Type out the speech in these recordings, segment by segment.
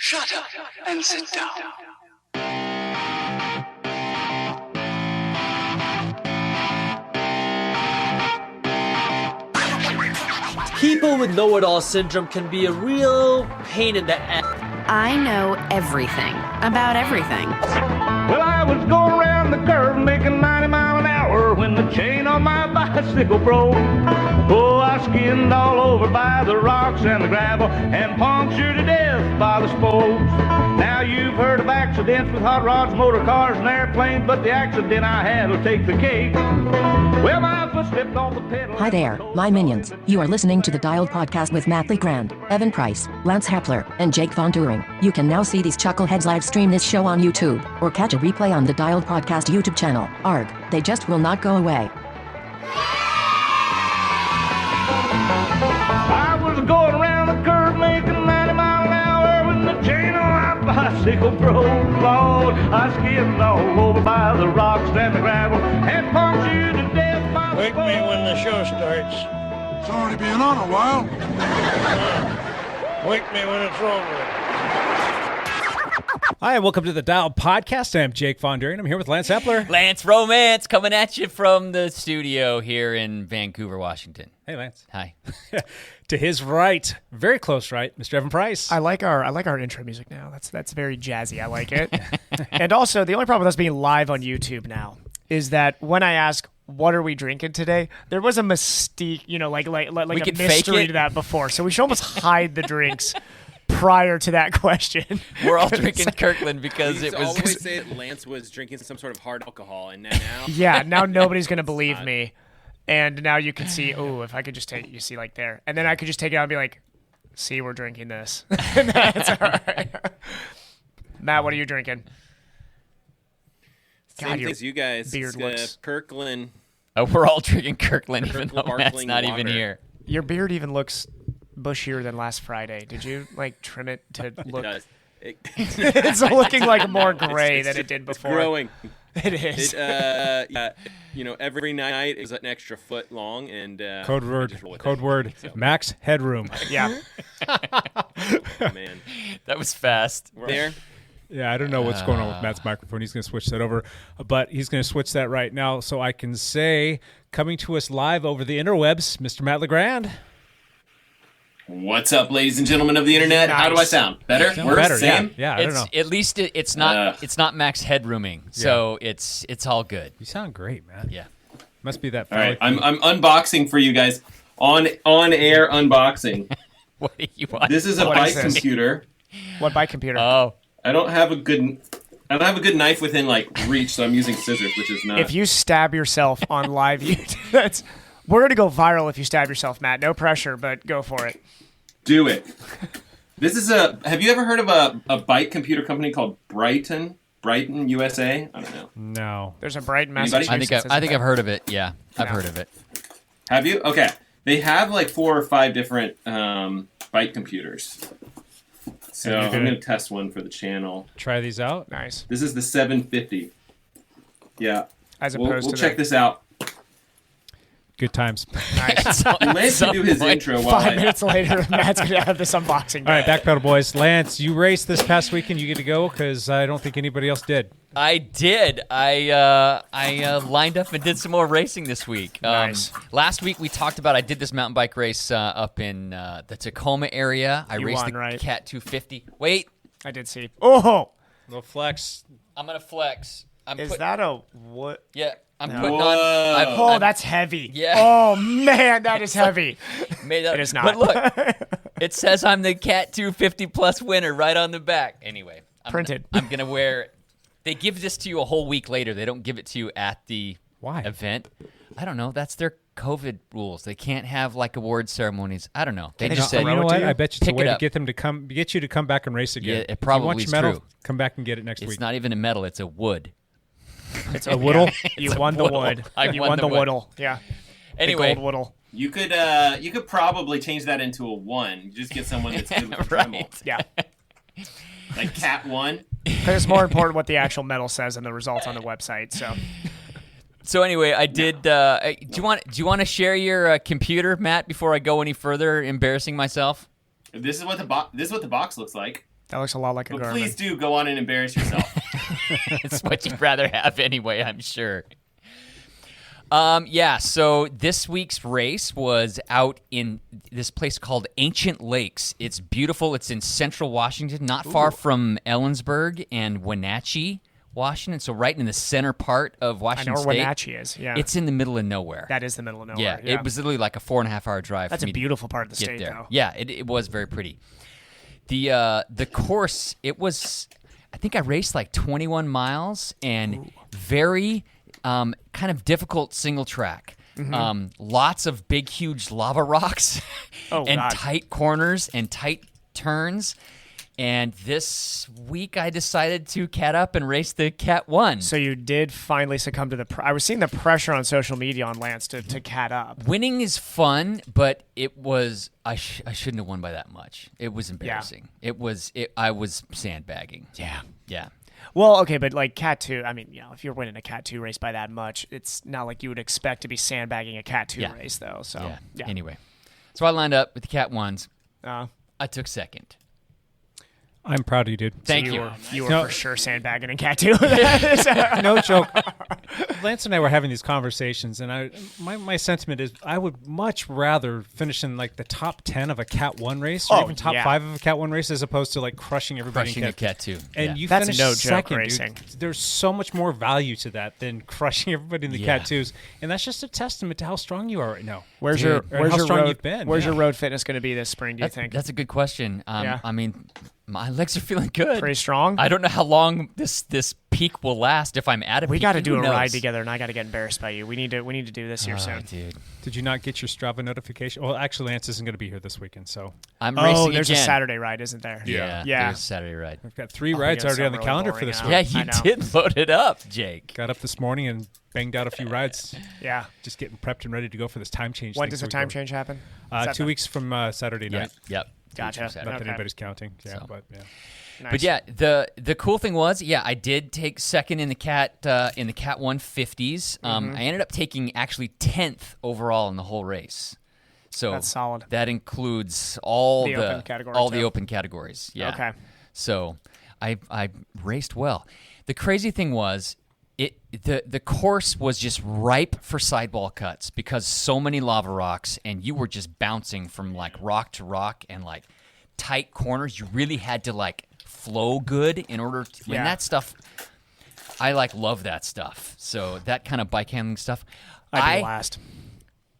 Shut up and sit down. People with know-it-all syndrome can be a real pain in the ass. I know everything about everything. Well, I was going around the curve making 90 miles an hour when the chain on my bicycle broke. Oh, I skinned all over by the rocks and the gravel and punctured to death by the spokes. Now you've heard of accidents with hot rods, motor cars, and airplanes, but the accident I had will take the cake. Well, my foot slipped off the pedal. Hi there, my minions. You are listening to the Dialed Podcast with Matt Legrand, Evan Price, Lance Hepler, and Jake Von Turing. You can now see these chuckleheads live stream this show on YouTube, or catch a replay on the Dialed Podcast YouTube channel. Arg, they just will not go away. I was going around the curve making 90 miles an hour when the chain on my bicycle broke. Lord, I skinned all over by the rocks and the gravel and punctured to death by the Wake me when the show starts. It's already been on a while. Wake me when it's over. Hi, and welcome to the Dialed Podcast. I'm Jake Von Duren. I'm here with Lance Hepler. Lance Romance coming at you from the studio here in Vancouver, Washington. Hey, Lance. Hi. To his right, very close right, Mr. Evan Price. I like our intro music now. That's very jazzy. I like it. And also, the only problem with us being live on YouTube now is that when I ask, what are we drinking today? There was a mystique, like a mystery to that before. So we should almost hide the drinks prior to that question. We're all drinking Kirkland because it was... always say Lance was drinking some sort of hard alcohol, and now... Yeah, now nobody's going to believe me. And now you can see, if I could just take, you see like there. And then I could just take it out and be like, see, we're drinking this. And that's all right. Matt, what are you drinking? Same thing as you guys. Beard looks... Kirkland. Oh, we're all drinking Kirkland even though Matt's sparkling not water. even here. Your beard even looks bushier than last Friday. Did you trim it to look? It does. It's looking like more gray than it did before. It's growing. It is. Every night is an extra foot long, and Code word, max headroom. Yeah. Man, that was fast. There. Yeah, I don't know what's going on with Matt's microphone. He's going to switch that over, but he's going to switch that right now so I can say, coming to us live over the interwebs, Mr. Matt Legrand. What's up, ladies and gentlemen of the internet? Nice. How do I sound? Better? Worse? Better, Same? Yeah, I don't know. At least it's not max headrooming, so it's all good. You sound great, man. Yeah. Must be that. All right, I'm unboxing for you guys. On air unboxing. What do you want? This is a bike computer. What bike computer? Oh. I don't have a good knife within reach, so I'm using scissors, which is not. If you stab yourself on live YouTube, we're gonna go viral if you stab yourself, Matt. No pressure, but go for it. Do it. This is have you ever heard of a bike computer company called Brighton, USA? I don't know. No. There's a Brighton, Anybody? Massachusetts. I think I've heard of it. Yeah, I've heard of it. Have you? Okay. They have 4 or 5 different bike computers. So I'm going to test one for the channel. Try these out. Nice. This is the 750. Yeah. As opposed we'll to check this out. Good times. Nice. Lance can do his intro while 5 minutes later, Matt's gonna have this unboxing. All right, backpedal boys. Lance, you raced this past weekend. You get to go because I don't think anybody else did. I did. I lined up and did some more racing this week. Nice. Last week we talked about I did this mountain bike race up in the Tacoma area. I raced won, the right? Cat 250. Wait, I did see. Oh, Little flex. I'm gonna flex. is that a what? Yeah, I'm No. putting on. Oh, that's heavy. Yeah. Oh man, that is heavy. Made up. It is not. But look, it says I'm the Cat 250 Plus winner right on the back. Anyway, Printed. I'm gonna wear it. They give this to you a whole week later. They don't give it to you at the event. I don't know. That's their COVID rules. They can't have award ceremonies. I don't know. They just said, you know what? I bet you it's a pick way it to up. get them to get you to come back and race again. Yeah, it If probably you want is your medal, true. Come back and get it next It's week. not even a medal. It's a wood. It's a woodle. You won the woodle. wood. You won the woodle. Yeah. Anyway, the gold woodle. You could probably change that into a 1. You just get someone that's good with the Dremel. right. Yeah. Like Cat 1. Because it's more important what the actual medal says than the results on the website. So anyway, I did. Do you want to share your computer, Matt, before I go any further, embarrassing myself? This is what the box looks like. That looks a lot like a But Garmin. please do go on and embarrass yourself. It's what you'd rather have anyway, I'm sure. So this week's race was out in this place called Ancient Lakes. It's beautiful. It's in central Washington, not far from Ellensburg and Wenatchee, Washington. So right in the center part of Washington I know State. where Wenatchee is, yeah. It's in the middle of nowhere. That is the middle of nowhere. Yeah, it was literally like a 4.5-hour drive. That's for a me to beautiful part of the get state, there. though. Yeah, it was very pretty. The course, it was, I think I raced like 21 miles and very kind of difficult single track. Lots of big, huge lava rocks and God. tight corners and tight turns. And this week I decided to cat up and race the Cat 1. So you did finally succumb to I was seeing the pressure on social media on Lance to cat up. Winning is fun, but it was I shouldn't have won by that much. It was embarrassing. I was sandbagging. Yeah. Well, okay, but like Cat 2, I mean, if you're winning a Cat 2 race by that much, it's not like you would expect to be sandbagging a Cat 2 race, though. So yeah. Anyway, so I lined up with the Cat 1s. I took second. I'm proud of you, dude. Thank you. You were for sure sandbagging in Cat 2. No joke. Lance and I were having these conversations, and my sentiment is I would much rather finish in like the top 10 of a Cat 1 race or even top 5 of a Cat 1 race as opposed to like crushing everybody Crushing in a Cat 2. And you That's finish no joke second, racing. dude. There's so much more value to that than crushing everybody in the Cat 2s. And that's just a testament to how strong you are right now. Where's how your strong road, you've been. Where's your road fitness going to be this spring, do you think? That's a good question. Yeah. I mean, my legs are feeling good. Pretty strong? I don't know how long this peak will last if I'm at a peak. We got to do Who a knows? ride together, and I got to get embarrassed by you. We need to do this here soon. Dude. Did you not get your Strava notification? Well, actually, Lance isn't going to be here this weekend, so. I'm racing there's again. a Saturday ride, isn't there? Yeah. There's a Saturday ride. I've got 3 rides yeah, already on the something calendar really for this boring week. Yeah, I you know. did load it up, Jake. Got up this morning and banged out a few rides. Yeah. Just getting prepped and ready to go for this time change. When thing does so the we time go. change happen? 2 weeks from Saturday night. Yep. Gotcha. Not that Okay. anybody's counting. Yeah, So. but yeah. Nice. But yeah, the cool thing was, I did take second in the Cat 150s. I ended up taking actually 10th overall in the whole race. So That's solid. That includes all The the open categories, all the yeah. open categories. Yeah. Okay. So I raced well. The crazy thing was, the course was just ripe for sidewall cuts because so many lava rocks, and you were just bouncing from like rock to rock and like tight corners. You really had to like flow good in order to. And that stuff, I love that stuff. So that kind of bike handling stuff. I'd be last.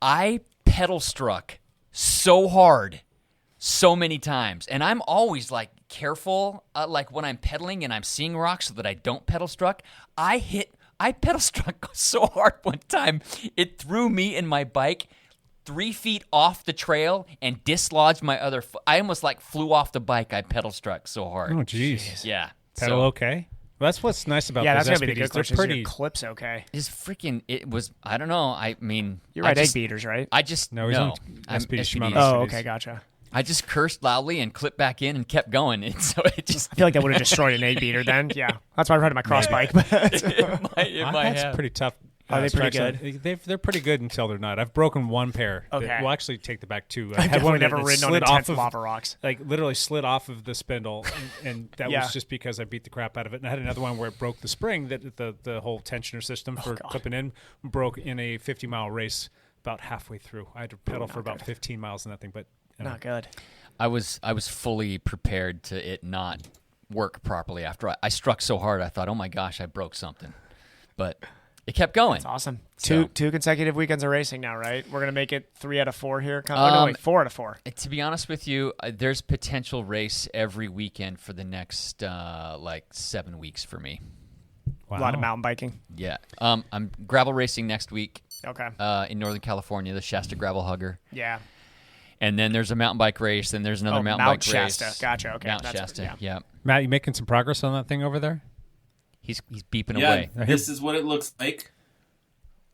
I pedal struck so hard so many times, and I'm always like careful like when I'm pedaling and I'm seeing rocks so that I don't pedal struck. I pedal struck so hard one time it threw me and my bike 3 feet off the trail and dislodged my other foot. I almost like flew off the bike. I pedal struck so hard. Oh, jeez. Yeah. Pedal okay? Well, that's what's nice about Yeah, those that's going to be the SPDs. good They're question. pretty. Your clip's okay. It was, I don't know. I mean, You ride I egg just, beaters, right? I just, No, he's no. on I'm SPD SPD. Shimano. Oh, SPDs. okay, gotcha. I just cursed loudly and clipped back in and kept going. And so it just, I feel like that would have destroyed an egg beater then. Yeah. That's why I ride my cross bike. But it might That's have. pretty tough. Are they pretty strikes. They're pretty good until they're not. I've broken one pair. Okay. We'll actually take the back 2. I've had one definitely never that ridden on slid intense off of lava rocks. Like literally slid off of the spindle, and that Yeah. was just because I beat the crap out of it. And I had another one where it broke the spring, that the whole tensioner system for clipping in broke in a 50-mile race about halfway through. I had to pedal for about 15 miles in that thing, but Not good. I was fully prepared to it not work properly after I struck so hard. I thought, oh my gosh, I broke something, but it kept going. That's awesome. So- Two consecutive weekends of racing now, right? We're going to make it 3 out of 4 here. No, wait, 4 out of 4. To be honest with you, there's potential race every weekend for the next 7 weeks for me. A lot of mountain biking. Yeah. I'm gravel racing next week. Okay. In Northern California, the Shasta Gravel Hugger. Yeah. And then there's a mountain bike race. Then there's another mountain Mount bike Shasta. race. Gotcha. Okay. Mount That's- Shasta. yeah. Yeah. Matt, you making some progress on that thing over there? He's beeping Yeah, away. this is what it looks like.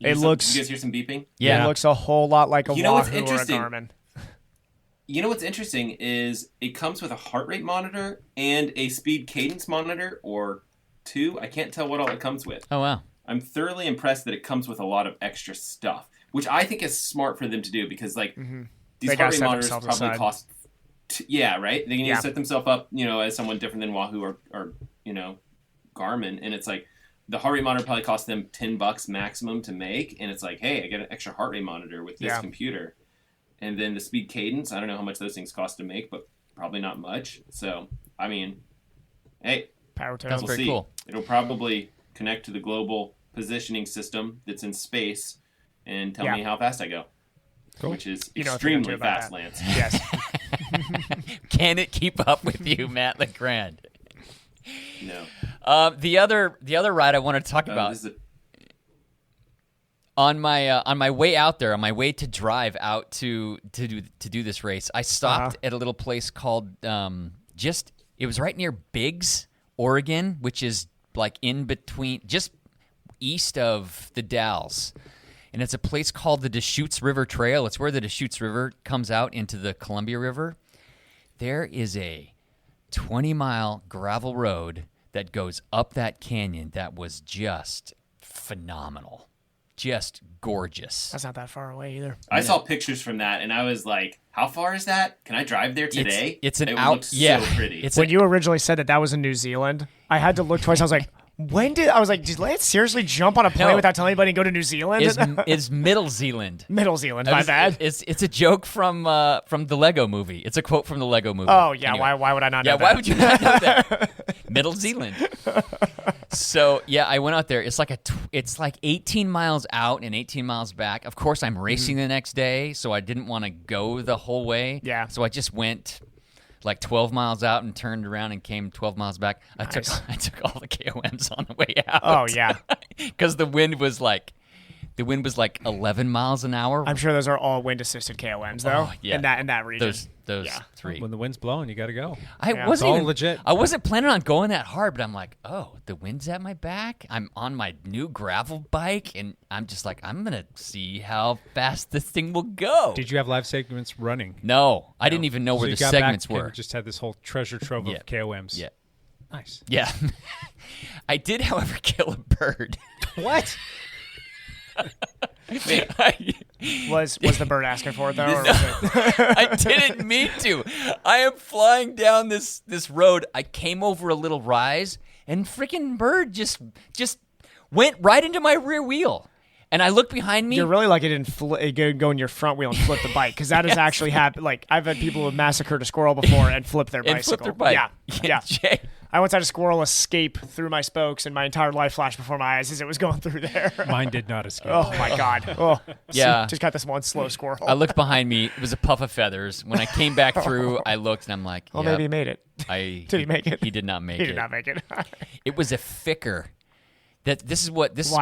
It looks- You guys hear some beeping? Yeah. It looks a whole lot like a You know what's Wahoo or a interesting? Garmin. You know what's interesting is it comes with a heart rate monitor and a speed cadence monitor, or 2. I can't tell what all it comes with. Oh, wow. I'm thoroughly impressed that it comes with a lot of extra stuff, which I think is smart for them to do because these They heart gotta rate set monitors themselves probably aside. cost Yeah, right. They need to set themselves up, as someone different than Wahoo or Garmin, and it's like the heart rate monitor probably costs them $10 maximum to make, and it's like, hey, I get an extra heart rate monitor with this computer, and then the speed cadence. I don't know how much those things cost to make, but probably not much. So, I mean, hey, power to That's we'll very see. cool. It'll probably connect to the global positioning system that's in space and tell me how fast I go. Cool. Which is extremely fast, Lance. Yes. Can it keep up with you, Matt LeGrand? No. The other ride I want to talk about on my way out there, on my way to drive out to do this race, I stopped at a little place called it was right near Biggs, Oregon, which is like in between, just east of the Dalles. And it's a place called the Deschutes River Trail. It's where the Deschutes River comes out into the Columbia River. There is a 20-mile gravel road that goes up that canyon that was just phenomenal. Just gorgeous. That's not that far away either. I saw pictures from that, and I was like, how far is that? Can I drive there today? It's an it out. Looks so pretty. When you originally said that was in New Zealand, I had to look twice. I was like, did Lance seriously jump on a plane without telling anybody and go to New Zealand? Is Middle Zealand. Middle Zealand, my bad. It's a joke from the Lego movie. It's a quote from the Lego movie. Oh, yeah. Anyway. Why would I not know that? Yeah, why would you not know that? Middle Zealand. So, yeah, I went out there. It's like 18 miles out and 18 miles back. Of course, I'm racing the next day, so I didn't want to go the whole way. Yeah. So I just went like 12 miles out and turned around and came 12 miles back. Nice. I took all the KOMs on the way out. Oh, yeah. Because the wind was like 11 miles an hour. I'm sure those are all wind-assisted KOMs, though, in that region. Those three. When the wind's blowing, you got to go. It's all legit. I wasn't planning on going that hard, but I'm like, oh, the wind's at my back. I'm on my new gravel bike, and I'm just like, I'm going to see how fast this thing will go. Did you have live segments running? No. I didn't even know where the segments were. You just had this whole treasure trove of KOMs. Yeah. Nice. Yeah. I did, however, kill a bird. What? Was the bird asking for it, though? Or I didn't mean to. I am flying down this road. I came over a little rise, and freaking bird just went right into my rear wheel. And I looked behind me. You're really lucky it didn't go in your front wheel and flip the bike, because that has actually happened. Like, I've had people who have massacred a squirrel before and flipped their bicycle. Flip their bike. Yeah. Jay. I once had a squirrel escape through my spokes, and my entire life flashed before my eyes as it was going through there. Mine did not escape. Oh, my God. Oh, yeah. Just got this one slow squirrel. I looked behind me. It was a puff of feathers. When I came back through, I looked, and I'm like, well, maybe he made it. Did he make it? He did not make it. He did not make it. It was a ficker. Why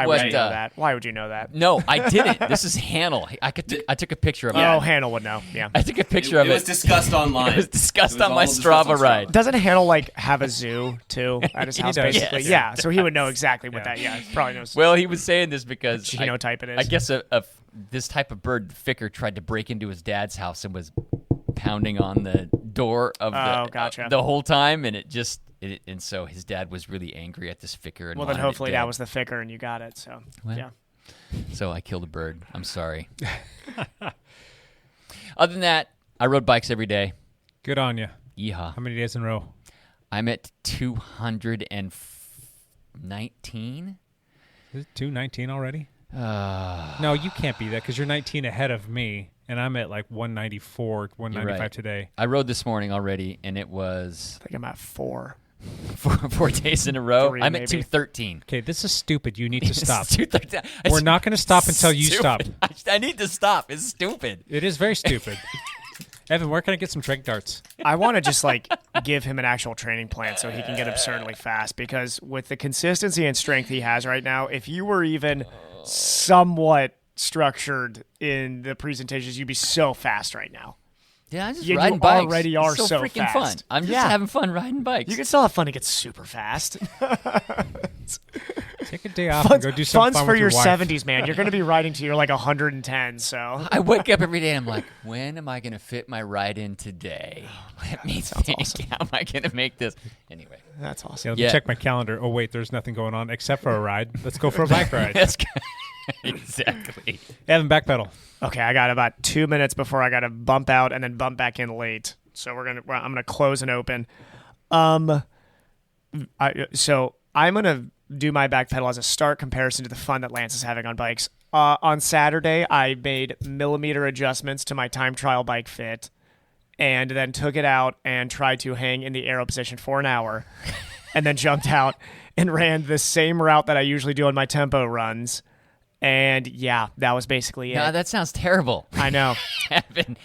would you know that? Why would you know that? No, I didn't. This is Hannel. I took a picture of it. Oh, Hannel would know. Yeah. I took a picture of it. It was discussed online. It was discussed on my Strava ride. Doesn't Hannel have a zoo too at his house? Basically, yes. Yeah. So he would know exactly what that. Yeah, he probably knows. Well, he was saying this because genotype it is. I guess this type of bird, Ficker, tried to break into his dad's house and was pounding on the door of the whole time, and and so his dad was really angry at this Ficker. And well, then hopefully that was the Ficker and you got it. So yeah. So I killed a bird. I'm sorry. Other than that, I rode bikes every day. Good on you. Yeehaw. How many days in a row? I'm at 219. Is it 219 already? No, you can't be that because you're 19 ahead of me, and I'm at like 194, 195 today. I rode this morning already, and it was... I think I'm at 4. 4 days in a row. 3, I'm maybe. at 213. Okay, this is stupid. You need to stop. 213. We're not going to stop until you stop. I need to stop. It's stupid. It is very stupid. Evan, where can I get some drink darts? I want to just give him an actual training plan so he can get absurdly fast, because with the consistency and strength he has right now, if you were even somewhat structured in the presentations, you'd be so fast right now. Yeah, I'm just you riding bikes. Already are it's so freaking fast. fun. I'm just having fun riding bikes. You can still have fun and get super fast. Take a day off and go do something fun for with your wife. 70s, man. You're going to be riding to your 110. So I wake up every day and I'm like, when am I going to fit my ride in today? Let me think. Awesome. How am I going to make this? Anyway, that's awesome. Yeah, let me check my calendar. Oh wait, there's nothing going on except for a ride. Let's go for a bike ride. Exactly. Evan, backpedal. Okay, I got about 2 minutes before I got to bump out and then bump back in late. So I'm gonna close and open. So I'm gonna do my back pedal as a stark comparison to the fun that Lance is having on bikes. On Saturday, I made millimeter adjustments to my time trial bike fit, and then took it out and tried to hang in the aero position for an hour, and then jumped out and ran the same route that I usually do on my tempo runs. And yeah, that was basically it. No, that sounds terrible. I know.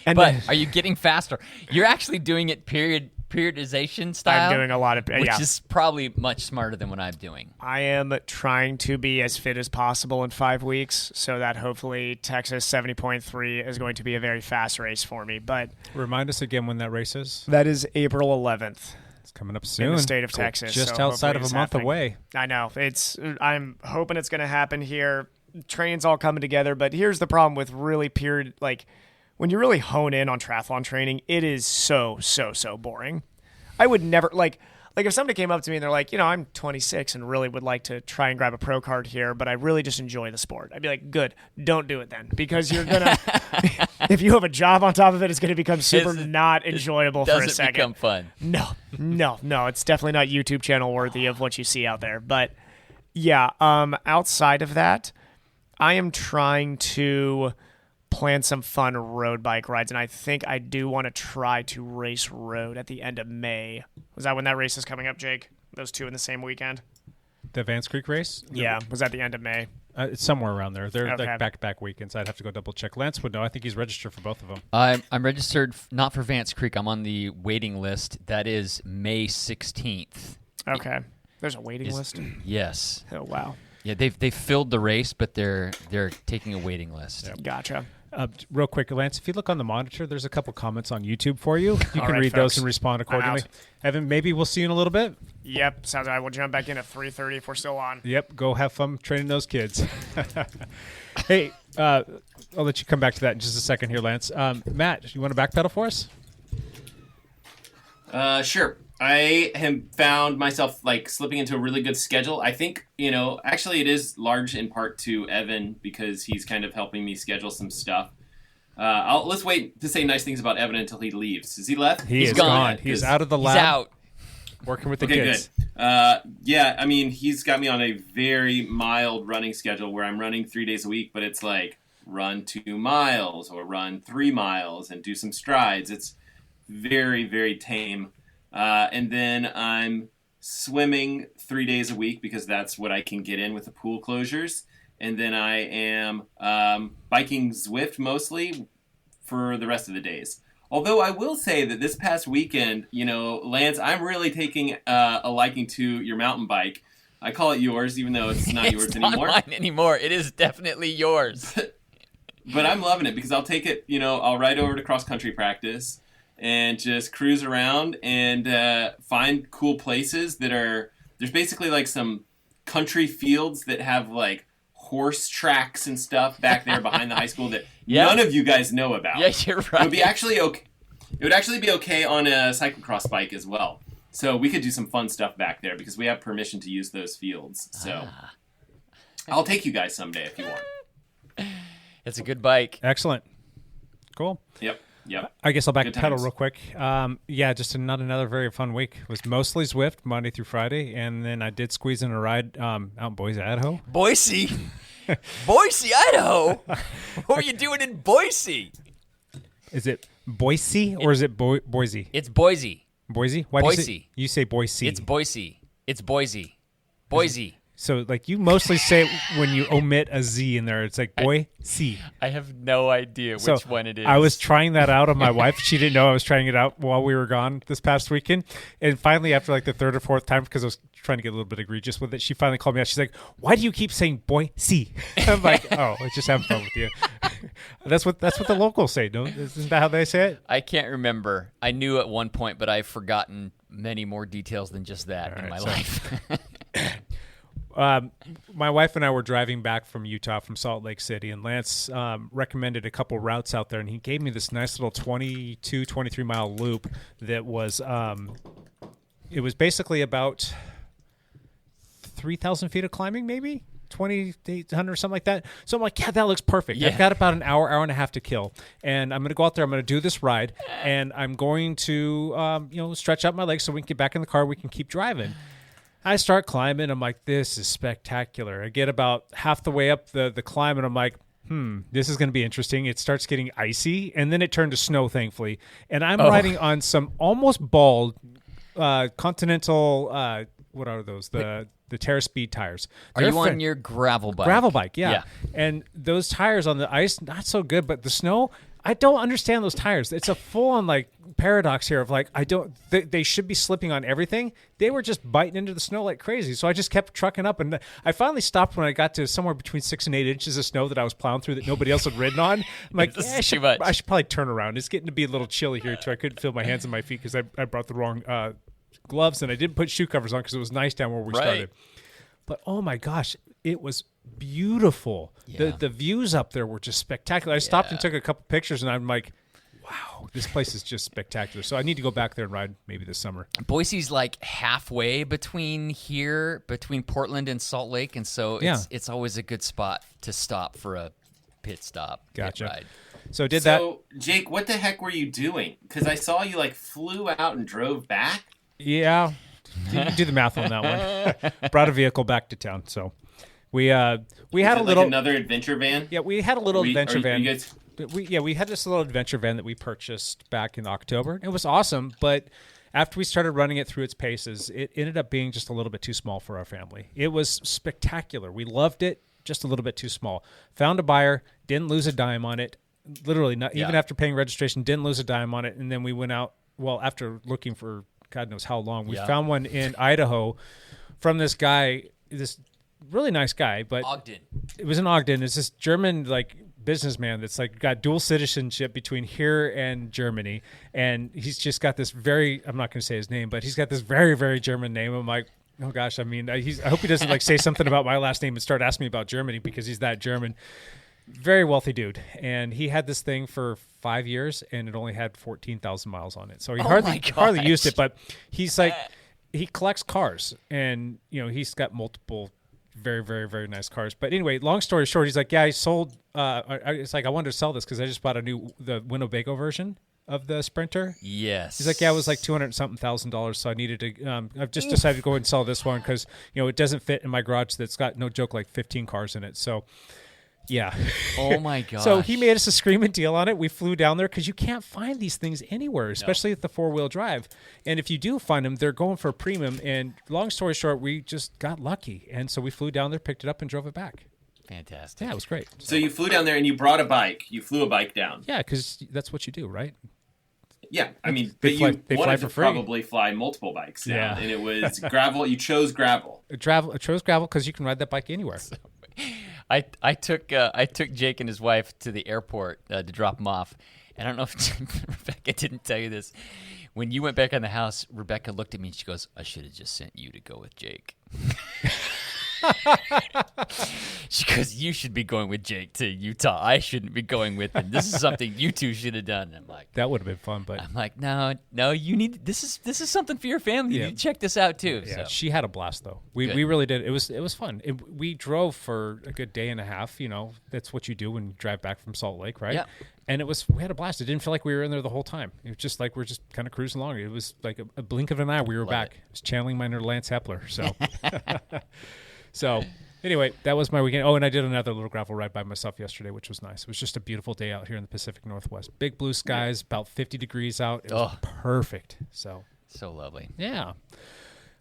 But are you getting faster? You're actually doing it periodization style. I'm doing a lot of which is probably much smarter than what I'm doing. I am trying to be as fit as possible in 5 weeks, so that hopefully Texas 70.3 is going to be a very fast race for me. But remind us again when that race is. That is April 11th. It's coming up soon. In the state of Texas, just so outside of a month away. I know. I'm hoping it's going to happen here. Training's all coming together, but here's the problem with really when you really hone in on triathlon training, it is so boring. I would never like if somebody came up to me and they're like, I'm 26 and really would like to try and grab a pro card here, but I really just enjoy the sport. I'd be like, good, don't do it then, because you're gonna if you have a job on top of it, it's gonna become super not enjoyable for a second. Doesn't become fun. No, it's definitely not YouTube channel worthy of what you see out there. But yeah, outside of that, I am trying to plan some fun road bike rides, and I think I do want to try to race road at the end of May. Was that when that race is coming up, Jake? Those two in the same weekend? The Vance Creek race? Yeah. Was that the end of May? It's somewhere around there. They're Okay. like back-to-back weekends. I'd have to go double-check. Lance would know. I think he's registered for both of them. I'm registered not for Vance Creek. I'm on the waiting list. That is May 16th. Okay. There's a waiting list? Yes. Oh, wow. Yeah, they've filled the race, but they're taking a waiting list. Yep. Gotcha. Real quick, Lance, if you look on the monitor, there's a couple comments on YouTube for you. You can right, read folks. those and respond accordingly. out. Evan, maybe we'll see you in a little bit. Yep. Sounds like we'll jump back in at 3:30 if we're still on. Yep. Go have fun training those kids. Hey, I'll let you come back to that in just a second here, Lance. Matt, you want to backpedal for us? Sure. I have found myself slipping into a really good schedule. I think, actually it is large in part to Evan because he's kind of helping me schedule some stuff. Let's wait to say nice things about Evan until he leaves. Is he left? He's gone. He's out of the lab. He's out. Working with the Okay, kids. good. Yeah, I mean, he's got me on a very mild running schedule where I'm running 3 days a week, but it's like run 2 miles or run 3 miles and do some strides. It's very, very tame. And then I'm swimming 3 days a week because that's what I can get in with the pool closures. And then I am biking Zwift mostly for the rest of the days. Although I will say that this past weekend, Lance, I'm really taking a liking to your mountain bike. I call it yours, even though it's not yours anymore. It's not mine anymore. It is definitely yours. But I'm loving it because I'll take it, I'll ride over to cross-country practice and just cruise around and find cool places there's basically some country fields that have horse tracks and stuff back there behind the high school that none of you guys know about. Yeah, you're right. It would actually be okay on a cyclocross bike as well. So we could do some fun stuff back there because we have permission to use those fields. So I'll take you guys someday if you want. It's a good bike. Excellent. Cool. Yep. I guess I'll Good backpedal times. real quick. Just another very fun week. It was mostly Zwift, Monday through Friday, and then I did squeeze in a ride out in Boise, Idaho. Boise, Idaho. What were you doing in Boise? Is it Boise or is it Boise? It's Boise. Boise? Why Boise. do you say Boise? It's Boise. It's Boise. Boise. So, you mostly say it when you omit a Z in there. It's Boise. I have no idea which one it is. I was trying that out on my wife. She didn't know I was trying it out while we were gone this past weekend. And finally, after the third or fourth time, because I was trying to get a little bit egregious with it, she finally called me out. She's like, "Why do you keep saying Boise?" I'm like, "Oh, it's just having fun with you." That's what the locals say. No, isn't that how they say it? I can't remember. I knew at one point, but I've forgotten many more details than just that in my life. My wife and I were driving back from Utah, from Salt Lake City, and Lance recommended a couple routes out there, and he gave me this nice little 22, 23-mile loop that was it was basically about 3,000 feet of climbing, maybe 2,800 or something like that. So I'm like, yeah, that looks perfect. Yeah. I've got about an hour and a half to kill. And I'm going to go out there. I'm going to do this ride. And I'm going to, stretch out my legs so we can get back in the car. We can keep driving. I start climbing. I'm like, this is spectacular. I get about half the way up the climb, and I'm like, this is going to be interesting. It starts getting icy, and then it turned to snow, thankfully. And I'm riding on some almost bald Continental, what are those? The Terra Speed tires. Are you on your gravel bike? Gravel bike, yeah. And those tires on the ice, not so good, but the snow, I don't understand those tires. It's a full-on like paradox here of like they should be slipping on everything. They were just biting into the snow like crazy. So I just kept trucking up, and I finally stopped when I got to somewhere between 6 and 8 inches of snow that I was plowing through that nobody else had ridden on. I'm like, I should probably turn around. It's getting to be a little chilly here too. I couldn't feel my hands and my feet because I brought the wrong gloves, and I didn't put shoe covers on because it was nice down where we started. But oh my gosh, it was beautiful. Yeah. The views up there were just spectacular. I stopped and took a couple pictures, and I'm like, wow, this place is just spectacular. So I need to go back there and ride maybe this summer. Boise's like halfway between Portland and Salt Lake, and so it's always a good spot to stop for a pit stop. Gotcha. Pit ride. So Jake, what the heck were you doing? Because I saw you like flew out and drove back. Yeah. Do the math on that one. Brought a vehicle back to town, so we had a little another adventure van. Yeah, we had a little adventure van. You guys... We had this little adventure van that we purchased back in October. It was awesome, but after we started running it through its paces, it ended up being just a little bit too small for our family. It was spectacular. We loved it, just a little bit too small. Found a buyer, didn't lose a dime on it. Literally, not even after paying registration, didn't lose a dime on it. And then we went out. Well, after looking for God knows how long, we found one in Idaho from this guy, this really nice guy, but Ogden. It was in Ogden. It's this German like businessman that's like got dual citizenship between here and Germany, and he's just got this very, I'm not going to say his name, but he's got this very, very German name. I'm like, oh gosh, I mean, I hope he doesn't like say something about my last name and start asking me about Germany because he's that German. Very wealthy dude, and he had this thing for 5 years, and it only had 14,000 miles on it. So he hardly used it, but he's like, he collects cars, and he's got multiple very, very, very nice cars. But anyway, long story short, he's like, yeah, I sold. It's like I wanted to sell this because I just bought the Winnebago version of the Sprinter. Yes. He's like, yeah, it was like $200-something, so I needed to. I've just decided to go ahead and sell this one because it doesn't fit in my garage. That's got, no joke, like 15 cars in it. So. Yeah. Oh my god. So he made us a screaming deal on it. We flew down there because you can't find these things anywhere, especially at the 4-wheel drive. And if you do find them, they're going for a premium. And long story short, we just got lucky, and so we flew down there, picked it up, and drove it back. Fantastic. Yeah, it was great. So you flew down there and you brought a bike. You flew a bike down. Yeah, because that's what you do, right? Yeah, I mean, they but you fly wanted for to free. Probably fly multiple bikes down, and it was gravel. You chose gravel. I chose gravel because you can ride that bike anywhere. I took Jake and his wife to the airport to drop them off. And I don't know if Rebecca didn't tell you this. When you went back in the house, Rebecca looked at me and she goes, I should have just sent you to go with Jake. She goes, you should be going with Jake to Utah. I shouldn't be going with him. This is something you two should have done. And I'm like, that would have been fun, but I'm like, no, you need this is something for your family. You need to check this out too. Yeah, so. she had a blast though. We really did. It was fun. We drove for a good day and a half. That's what you do when you drive back from Salt Lake, right? Yeah. And we had a blast. It didn't feel like we were in there the whole time. It was just like we're just kind of cruising along. It was like a blink of an eye. We were back. I was channeling my inner Lance Hepler. So, so anyway, that was my weekend. Oh, and I did another little gravel ride by myself yesterday, which was nice. It was just a beautiful day out here in the Pacific Northwest. Big blue skies, about 50 degrees out. It was perfect. So lovely. Yeah.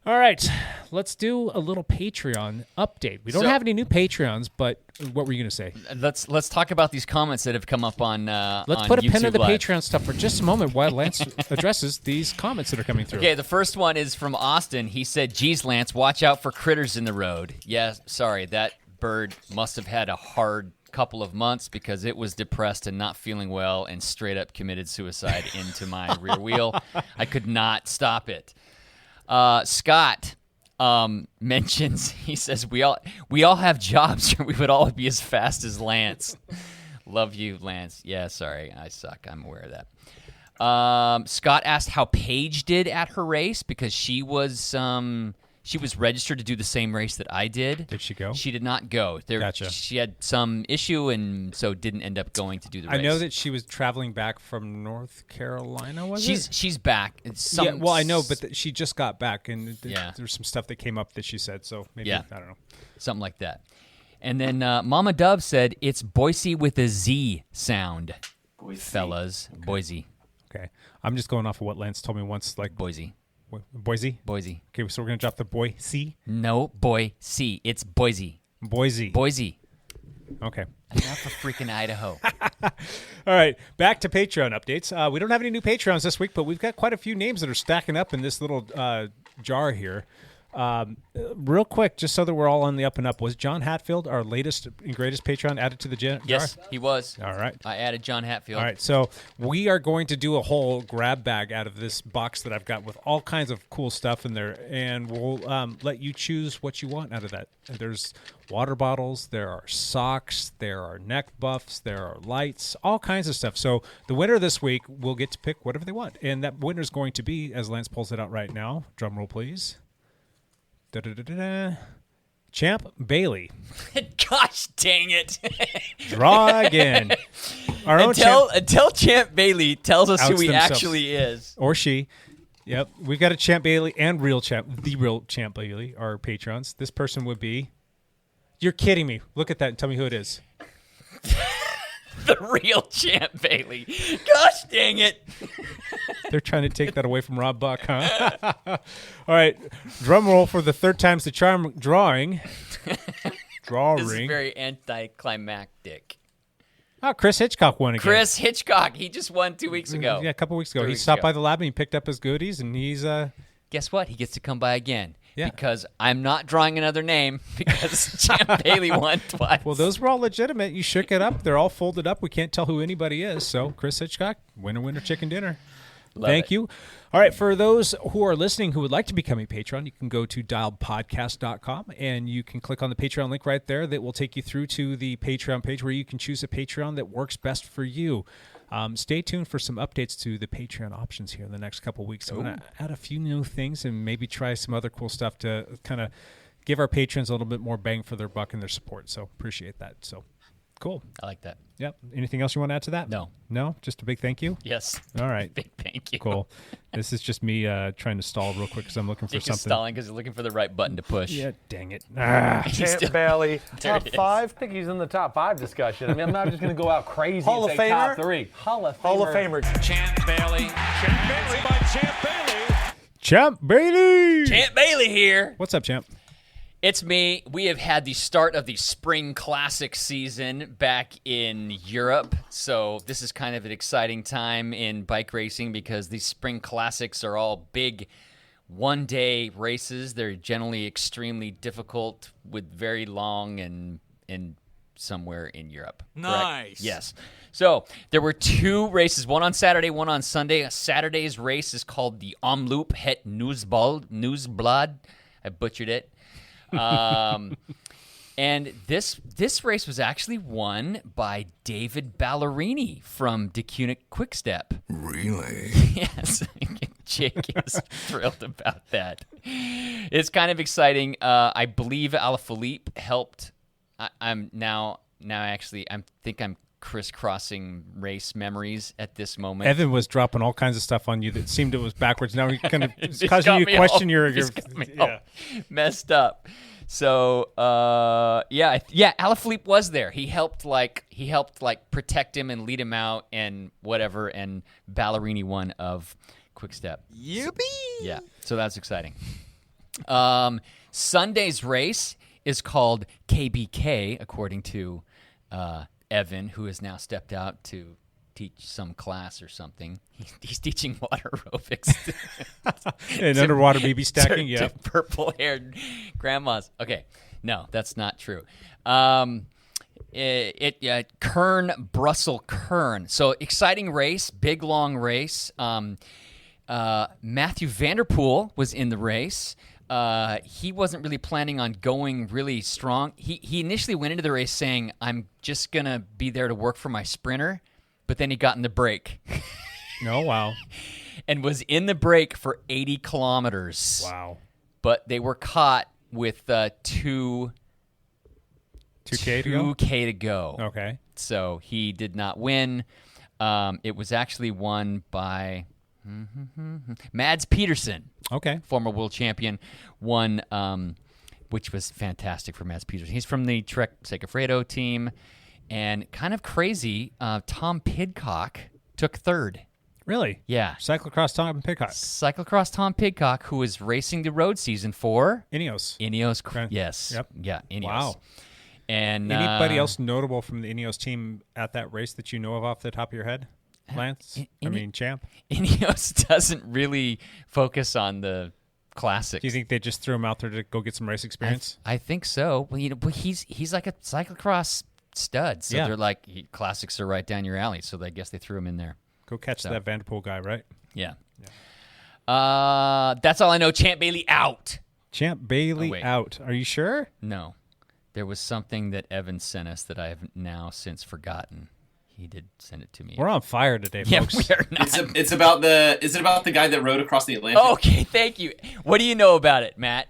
All right, let's do a little Patreon update. We don't have any new Patreons, but what were you going to say? Let's talk about these comments that have come up on Let's on put a YouTube pin in the Live. Patreon stuff for just a moment while Lance addresses these comments that are coming through. Okay, the first one is from Austin. He said, geez, Lance, watch out for critters in the road. Yeah, sorry, that bird must have had a hard couple of months because it was depressed and not feeling well and straight up committed suicide into my rear wheel. I could not stop it. Scott mentions, he says, we all have jobs or we would all be as fast as Lance. Love you, Lance. Yeah, sorry, I suck. I'm aware of that. Scott asked how Paige did at her race because she was She was registered to do the same race that I did. Did she go? She did not go. Gotcha. She had some issue, and so didn't end up going to do the race. I know that she was traveling back from North Carolina, She's back. Well, I know, but she just got back, and Yeah. there's some stuff that came up that she said, so maybe, I don't know. Something like that. And then Mama Dove said, it's Boise with a Z sound. Boise. Fellas. Boise. Okay. I'm just going off of what Lance told me once, like Boise. Boise? Boise. Okay, so we're going to drop the Boise? No, Boise. It's Boise. Boise. Boise. Okay. Enough of freaking Idaho. All right, back to Patreon updates. We don't have any new Patreons this week, but we've got quite a few names that are stacking up in this little jar here. Real quick, just so that we're all on the up and up, was John Hatfield our latest and greatest Patreon added to the jar? Yes, he was. All right. I added John Hatfield. All right, so we are going to do a whole grab bag out of this box that I've got with all kinds of cool stuff in there, and we'll let you choose what you want out of that. There's water bottles, there are socks, there are neck buffs, there are lights, all kinds of stuff. So the winner this week will get to pick whatever they want, and that winner is going to be, as Lance pulls it out right now, drum roll please, Champ Bailey. Gosh dang it. Draw again. Our own until Champ Bailey tells us who outs he themselves. actually is. Or she. Yep. We've got a Champ Bailey and the real Champ Bailey, our patrons. This person would be... You're kidding me. Look at that and tell me who it is. The real Champ Bailey. Gosh dang it. They're trying to take that away from Rob Buck, huh? All right. Drum roll for the third time's the charm drawing. This is very anticlimactic. Oh, Chris Hitchcock won again. Chris Hitchcock. He just won 2 weeks ago. Yeah, a couple weeks ago. 3 He weeks stopped ago. by the lab and he picked up his goodies, and he's... Guess what? He gets to come by again. Yeah. Because I'm not drawing another name because Champ Bailey won twice. Well, those were all legitimate. You shook it up. They're all folded up. We can't tell who anybody is. So, Chris Hitchcock, winner, chicken dinner. Thank you. All right, for those who are listening who would like to become a patron, you can go to dialedpodcast.com and you can click on the Patreon link right there. That will take you through to the Patreon page where you can choose a Patreon that works best for you. Stay tuned for some updates to the Patreon options here in the next couple weeks. I'm going to add a few new things and maybe try some other cool stuff to kind of give our patrons a little bit more bang for their buck and their support. So appreciate that. So cool. I like that. Yep. Anything else you want to add to that? No. No? Just a big thank you? Yes. All right. Big thank you. Cool. This is just me trying to stall real quick because I'm looking for Jake something. is stalling because he's looking for the right button to push. Yeah, dang it. Champ Bailey, There top it is. 5. I think he's in the top 5 discussion. I mean, I'm not just going to go out crazy Hall and of say top Famer? 3. Hall of Hall of Famer. Champ Bailey. Champ Bailey by Champ Bailey. Champ Bailey! Champ Bailey here. What's up, Champ? It's me. We have had the start of the Spring Classic season back in Europe. So this is kind of an exciting time in bike racing because these Spring Classics are all big one-day races. They're generally extremely difficult with very long and somewhere in Europe. Correct? Nice. Yes. So there were 2 races, one on Saturday, one on Sunday. Saturday's race is called the Omloop Het Nieuwsblad. I butchered it. And this race was actually won by David Ballerini from DeCunic Quickstep. Really? Yes. Jake is thrilled about that. It's kind of exciting. I believe Alaphilippe helped. I'm crisscrossing race memories at this moment. Evan was dropping all kinds of stuff on you that seemed it was backwards. Now he kind of He's causing got you to me question all- your he's got me yeah. all messed up. So Alaphilippe was there. He helped protect him and lead him out and whatever. And Ballerini won of Quickstep. Yippee! Yeah, so that's exciting. Sunday's race is called KBK, according to Evan, who has now stepped out to teach some class or something. He's teaching water aerobics. And underwater baby stacking, to purple-haired grandmas. Okay, no, that's not true. Kern, Brussels, Kern. So exciting race, big long race. Matthew Vanderpool was in the race. He wasn't really planning on going really strong. He initially went into the race saying, I'm just going to be there to work for my sprinter, but then he got in the break. Oh, wow. And was in the break for 80 kilometers. Wow. but they were caught with 2K to go. Okay. So he did not win. It was actually won by Mads Pedersen. Okay. Former world champion. Won, which was fantastic for Mads Pedersen. He's from the Trek Segafredo team. And kind of crazy, Tom Pidcock took third. Really? Yeah. Cyclocross Tom Pidcock. Cyclocross Tom Pidcock, who is racing the road season for Ineos. Ineos, yes. Yep. Yeah, Ineos. Wow. And anybody else notable from the Ineos team at that race that you know of off the top of your head, Lance? Champ? Ineos doesn't really focus on the classics. Do you think they just threw him out there to go get some race experience? I think so. Well, but he's like a cyclocross stud, so they're like classics are right down your alley. So I guess they threw him in there. Go catch that Vanderpool guy, right? Yeah. That's all I know. Champ Bailey out. Champ Bailey out. Are you sure? No. There was something that Evan sent us that I have now since forgotten. He did send it to me. We're on fire today, folks. We are not. Is it about the guy that rode across the Atlantic? Okay, thank you. What do you know about it, Matt?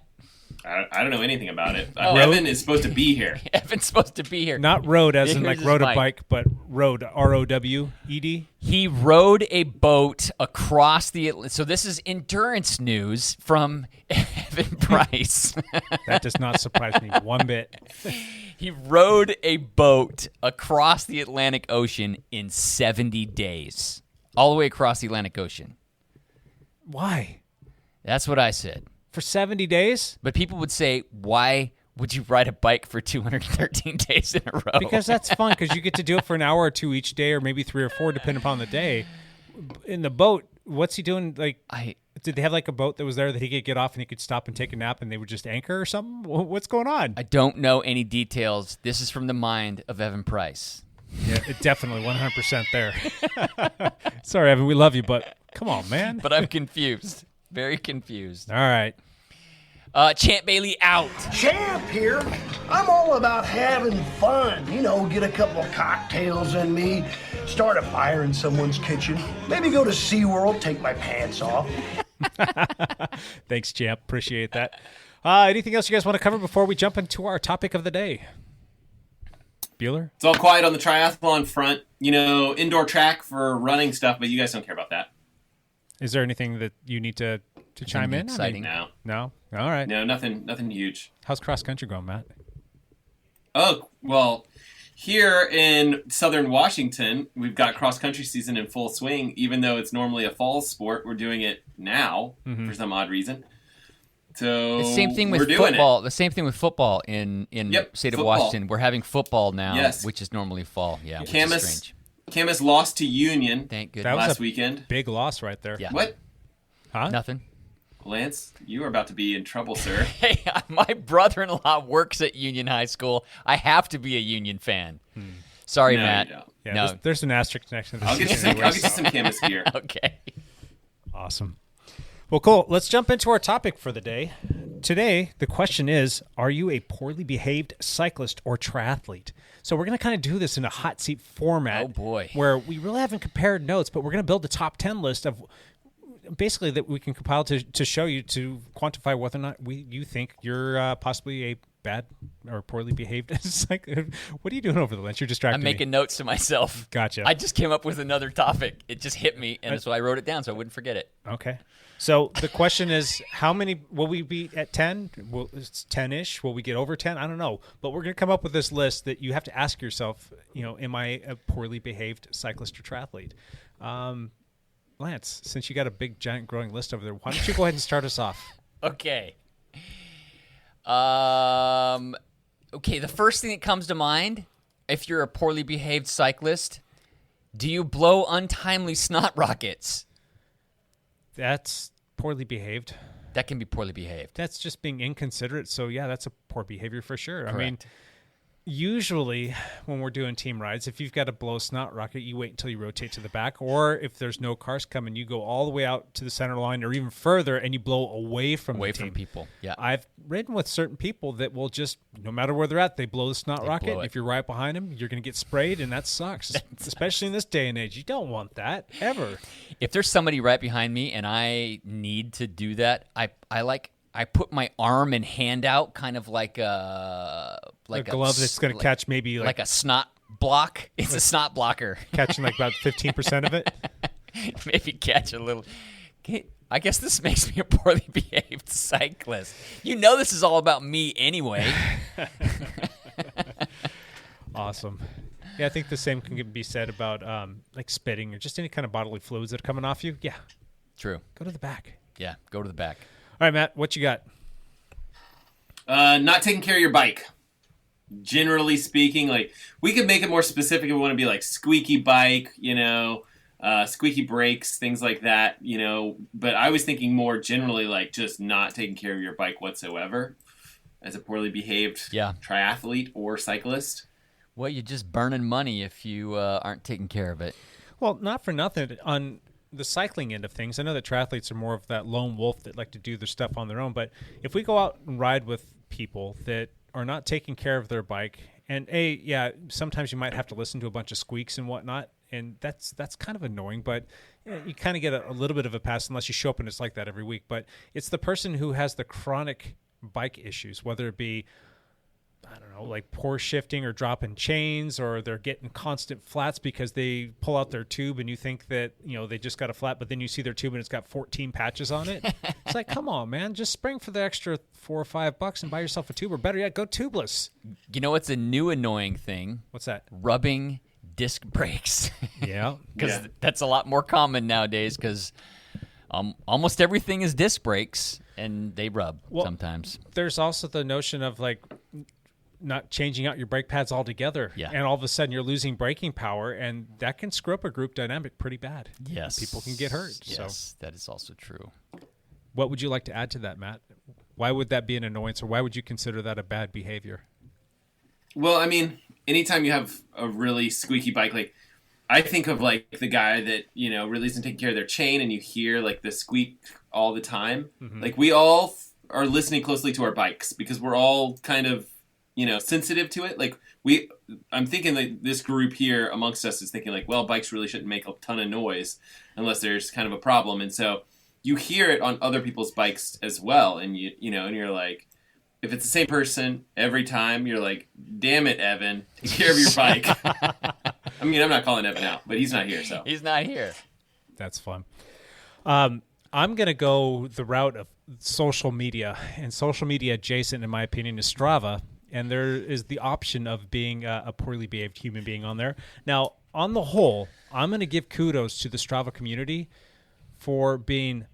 I don't know anything about it. Evan is supposed to be here. Evan's supposed to be here. Not rode as in like rode a bike, but rode, R-O-W-E-D. He rode a boat across the Atlantic. So this is endurance news from Evan Price. That does not surprise me one bit. He rode a boat across the Atlantic Ocean in 70 days. All the way across the Atlantic Ocean. Why? That's what I said. For 70 days? But people would say, why would you ride a bike for 213 days in a row? Because that's fun, because you get to do it for an hour or two each day, or maybe 3 or 4, depending upon the day. In the boat, what's he doing? Like, did they have like a boat that was there that he could get off and he could stop and take a nap and they would just anchor or something? What's going on? I don't know any details. This is from the mind of Evan Price. Yeah, it definitely 100% there. Sorry, Evan, we love you, but come on, man. But I'm confused. Very confused. All right. Champ Bailey out. Champ here. I'm all about having fun. You know, get a couple of cocktails in me, start a fire in someone's kitchen, maybe go to SeaWorld, take my pants off. Thanks, Champ. Appreciate that. Anything else you guys want to cover before we jump into our topic of the day? Bueller? It's all quiet on the triathlon front. You know, indoor track for running stuff, but you guys don't care about that. Is there anything that you need to chime in? Exciting. No. All right. No, nothing huge. How's cross country going, Matt? Oh, well, here in southern Washington, we've got cross country season in full swing. Even though it's normally a fall sport, we're doing it now for some odd reason. So the same thing with football. The same thing with football in the state of Washington. We're having football now, which is normally fall. Yeah, which is strange. Camas lost to Union. Thank goodness. Last weekend. Big loss right there. Yeah. What? Huh? Nothing. Lance, you are about to be in trouble, sir. Hey, my brother-in-law works at Union High School. I have to be a Union fan. Sorry, Matt. You don't. Yeah, no. there's an asterisk next to this. I'll get you some Camas gear. Okay. Awesome. Well, cool. Let's jump into our topic for the day. Today, the question is, are you a poorly behaved cyclist or triathlete? So we're going to kind of do this in a hot seat format. Oh, boy. Where we really haven't compared notes, but we're going to build a top 10 list of basically that we can compile to show you, to quantify whether or not you think you're possibly a bad or poorly behaved cyclist. What are you doing over the lunch? You're distracting me. I'm making notes to myself. Gotcha. I just came up with another topic. It just hit me, and so I wrote it down so I wouldn't forget it. Okay. So the question is, how many will we be at 10? Well, it's 10-ish. Will we get over 10? I don't know. But we're going to come up with this list that you have to ask yourself, am I a poorly behaved cyclist or triathlete? Lance, since you got a big, giant, growing list over there, why don't you go ahead and start us off? Okay. Okay, the first thing that comes to mind, if you're a poorly behaved cyclist, do you blow untimely snot rockets? That's poorly behaved. That can be poorly behaved. That's just being inconsiderate. So, yeah, that's a poor behavior for sure. Correct. I mean, usually when we're doing team rides, if you've got to blow a snot rocket, you wait until you rotate to the back. Or if there's no cars coming, you go all the way out to the center line or even further and you blow away from the team. People. Yeah. I've ridden with certain people that will just, no matter where they're at, they blow the snot rocket. If you're right behind them, you're going to get sprayed, and that sucks, especially in this day and age. You don't want that ever. If there's somebody right behind me and I need to do that, I like I put my arm and hand out kind of like a glove that's going to catch maybe like a snot block. It's a snot blocker. Catching like about 15% of it. Maybe catch a little. I guess this makes me a poorly behaved cyclist. You know this is all about me anyway. Awesome. Yeah, I think the same can be said about like spitting or just any kind of bodily fluids that are coming off you. Yeah. True. Go to the back. Yeah, go to the back. All right, Matt, what you got? Not taking care of your bike. Generally speaking, like we could make it more specific if we want to be like squeaky bike, squeaky brakes, things like that, But I was thinking more generally like just not taking care of your bike whatsoever as a poorly behaved triathlete or cyclist. Well, you're just burning money if you aren't taking care of it. Well, not for nothing. On the cycling end of things, I know that triathletes are more of that lone wolf that like to do their stuff on their own. But if we go out and ride with people that are not taking care of their bike, and sometimes you might have to listen to a bunch of squeaks and whatnot, and that's kind of annoying. But you kind of get a little bit of a pass unless you show up and it's like that every week. But it's the person who has the chronic bike issues, whether it be like poor shifting or dropping chains, or they're getting constant flats because they pull out their tube and you think that, they just got a flat, but then you see their tube and it's got 14 patches on it. It's like, come on, man, just spring for the extra $4 or $5 and buy yourself a tube, or better yet, go tubeless. You know what's a new annoying thing? What's that? Rubbing disc brakes. Yeah. Because that's a lot more common nowadays because almost everything is disc brakes and they rub sometimes. There's also the notion of like not changing out your brake pads altogether, and all of a sudden you're losing braking power, and that can screw up a group dynamic pretty bad. Yes. People can get hurt. Yes, so. that is also true. What would you like to add to that, Matt? Why would that be an annoyance, or why would you consider that a bad behavior? Well, I mean, anytime you have a really squeaky bike, like I think of like the guy that, really isn't taking care of their chain, and you hear like the squeak all the time. Mm-hmm. Like we all are listening closely to our bikes because we're all kind of, sensitive to it. Like I'm thinking that this group here amongst us is thinking like, well, bikes really shouldn't make a ton of noise unless there's kind of a problem. And so you hear it on other people's bikes as well. And and you're like, if it's the same person every time, you're like, damn it, Evan, take care of your bike. I mean, I'm not calling Evan out, but he's not here. So he's not here. That's fun. I'm going to go the route of social media, and social media adjacent, in my opinion, is Strava. And there is the option of being a poorly behaved human being on there. Now, on the whole, I'm going to give kudos to the Strava community for being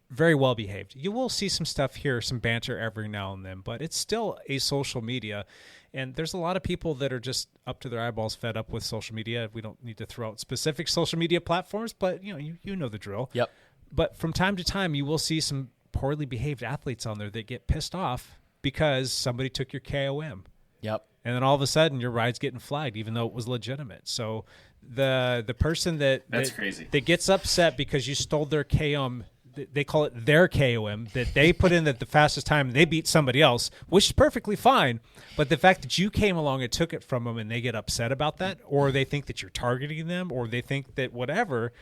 very well behaved. You will see some stuff here, some banter every now and then, but it's still a social media. And there's a lot of people that are just up to their eyeballs fed up with social media. We don't need to throw out specific social media platforms, but you know the drill. Yep. But from time to time, you will see some poorly behaved athletes on there that get pissed off because somebody took your KOM. Yep. And then all of a sudden your ride's getting flagged, even though it was legitimate. So the person that's crazy. That gets upset because you stole their KOM, they call it their KOM, that they put in at the fastest time and they beat somebody else, which is perfectly fine. But the fact that you came along and took it from them and they get upset about that, or they think that you're targeting them, or they think that whatever,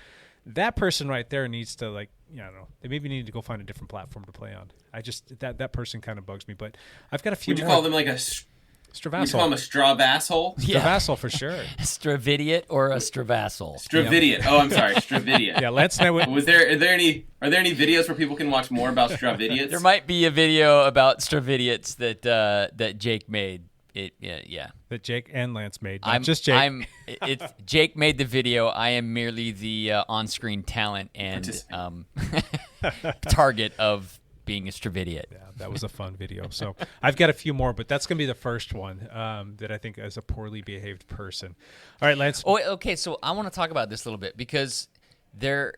that person right there needs to, like, I don't know, they maybe need to go find a different platform to play on. That person kind of bugs me, but I've got a few. Would you call them like a Stravassal? Would you call him a Stravassal? Stravassal for sure. A Stravidiot or a Stravassal? Stravidiot. Yep. Oh, I'm sorry, Stravidiot. Yeah, let's know. Are there any videos where people can watch more about Stravidiots? There might be a video about Stravidiots that Jake made. Yeah. That Jake and Lance made. Just Jake. Jake made the video. I am merely the on-screen talent and target of being a Stravidiot. Yeah, that was a fun video. So I've got a few more, but that's going to be the first one that I think is a poorly behaved person. All right, Lance. Oh, okay. So I want to talk about this a little bit because there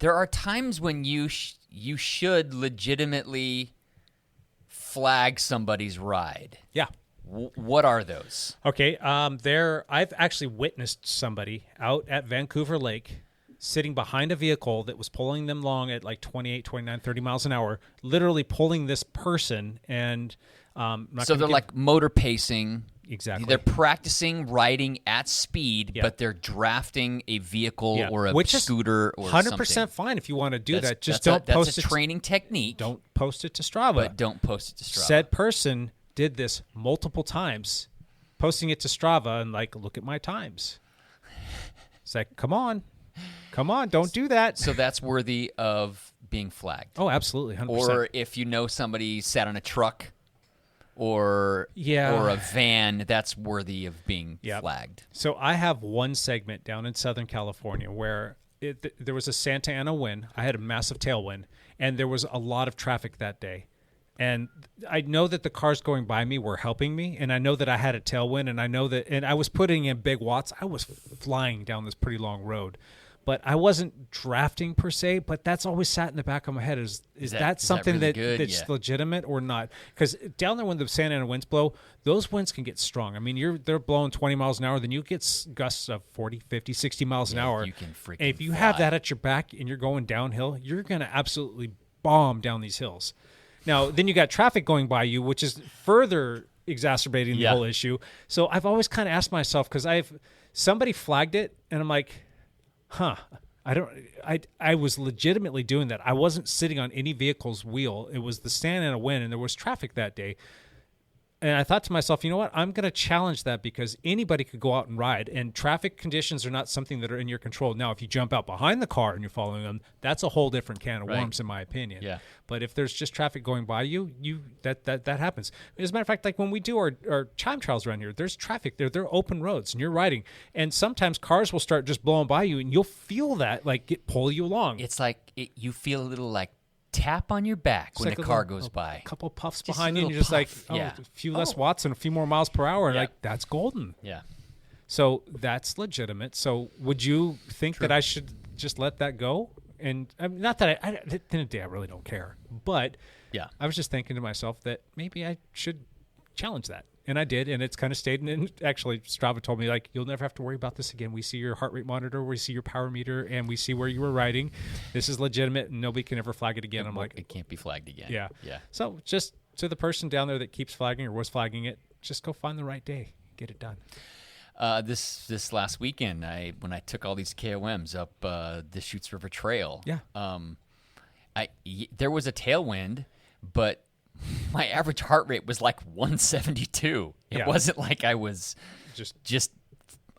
are times when you should legitimately flag somebody's ride. Yeah. What are those? Okay, I've actually witnessed somebody out at Vancouver Lake sitting behind a vehicle that was pulling them along at like 28, 29, 30 miles an hour, literally pulling this person. And so they're like motor pacing Exactly. They're practicing riding at speed, Yeah. but they're drafting a vehicle Yeah. or a Which is scooter or 100% something. fine if you want to do That's- that. Just that's don't post that's a it. training technique. Don't post it to Strava. But don't post it to Strava. Said person did this multiple times, posting it to Strava and like, look at my times. It's like, come on, don't do that. So that's worthy of being flagged. Oh, absolutely, 100%. Or if you know somebody sat on a truck or Yeah. or a van, that's worthy of being Yep. flagged. So I have one segment down in Southern California where there was a Santa Ana wind. I had a massive tailwind, and there was a lot of traffic that day. And I know that the cars going by me were helping me, and I know that I had a tailwind, and I know that, and I was putting in big watts. I was flying down this pretty long road, but I wasn't drafting per se. But that's always sat in the back of my head: is that something really good? that's Yeah. legitimate or not? Because down there, when the Santa Ana winds blow, those winds can get strong. I mean, they're blowing 20 miles an hour, then you get gusts of 40, 50, 60 miles an hour. You can freaking And if you fly. have that at your back and you're going downhill, you're going to absolutely bomb down these hills. Now, then you got traffic going by you, which is further exacerbating the Yeah. whole issue. So I've always kind of asked myself, because somebody flagged it, and I'm like, I was legitimately doing that. I wasn't sitting on any vehicle's wheel. It was the Santa Ana wind, and there was traffic that day. And I thought to myself, you know what? I'm going to challenge that, because anybody could go out and ride, and traffic conditions are not something that are in your control. Now, if you jump out behind the car and you're following them, that's a whole different can of Right. worms, in my opinion. Yeah. But if there's just traffic going by you, that happens. As a matter of fact, like when we do our time trials around here, there's traffic there. They're open roads, and you're riding, and sometimes cars will start just blowing by you, and you'll feel that pull you along. It's like you feel a little like tap on your back It's when like a a car little- goes by. A couple puffs Just a behind you, and little you're just like, puff. oh, Yeah. a few less watts and a few more miles per hour, and Yeah. like that's golden. Yeah. So that's legitimate. So would you think that I should just let that go? And I mean, not that at the end of the day, I really don't care. But Yeah. I was just thinking to myself that maybe I should challenge that. And I did, and it's kind of stayed. And actually, Strava told me, like, you'll never have to worry about this again. We see your heart rate monitor, we see your power meter, and we see where you were riding. This is legitimate, and nobody can ever flag it again. I'm like, it can't be flagged again. yeah. Yeah. So just to the person down there that keeps flagging or was flagging it, just go find the right day, get it done. This last weekend, when I took all these KOMs up the Chutes River Trail, Yeah. There was a tailwind, but my average heart rate was like 172. It Yeah. wasn't like I was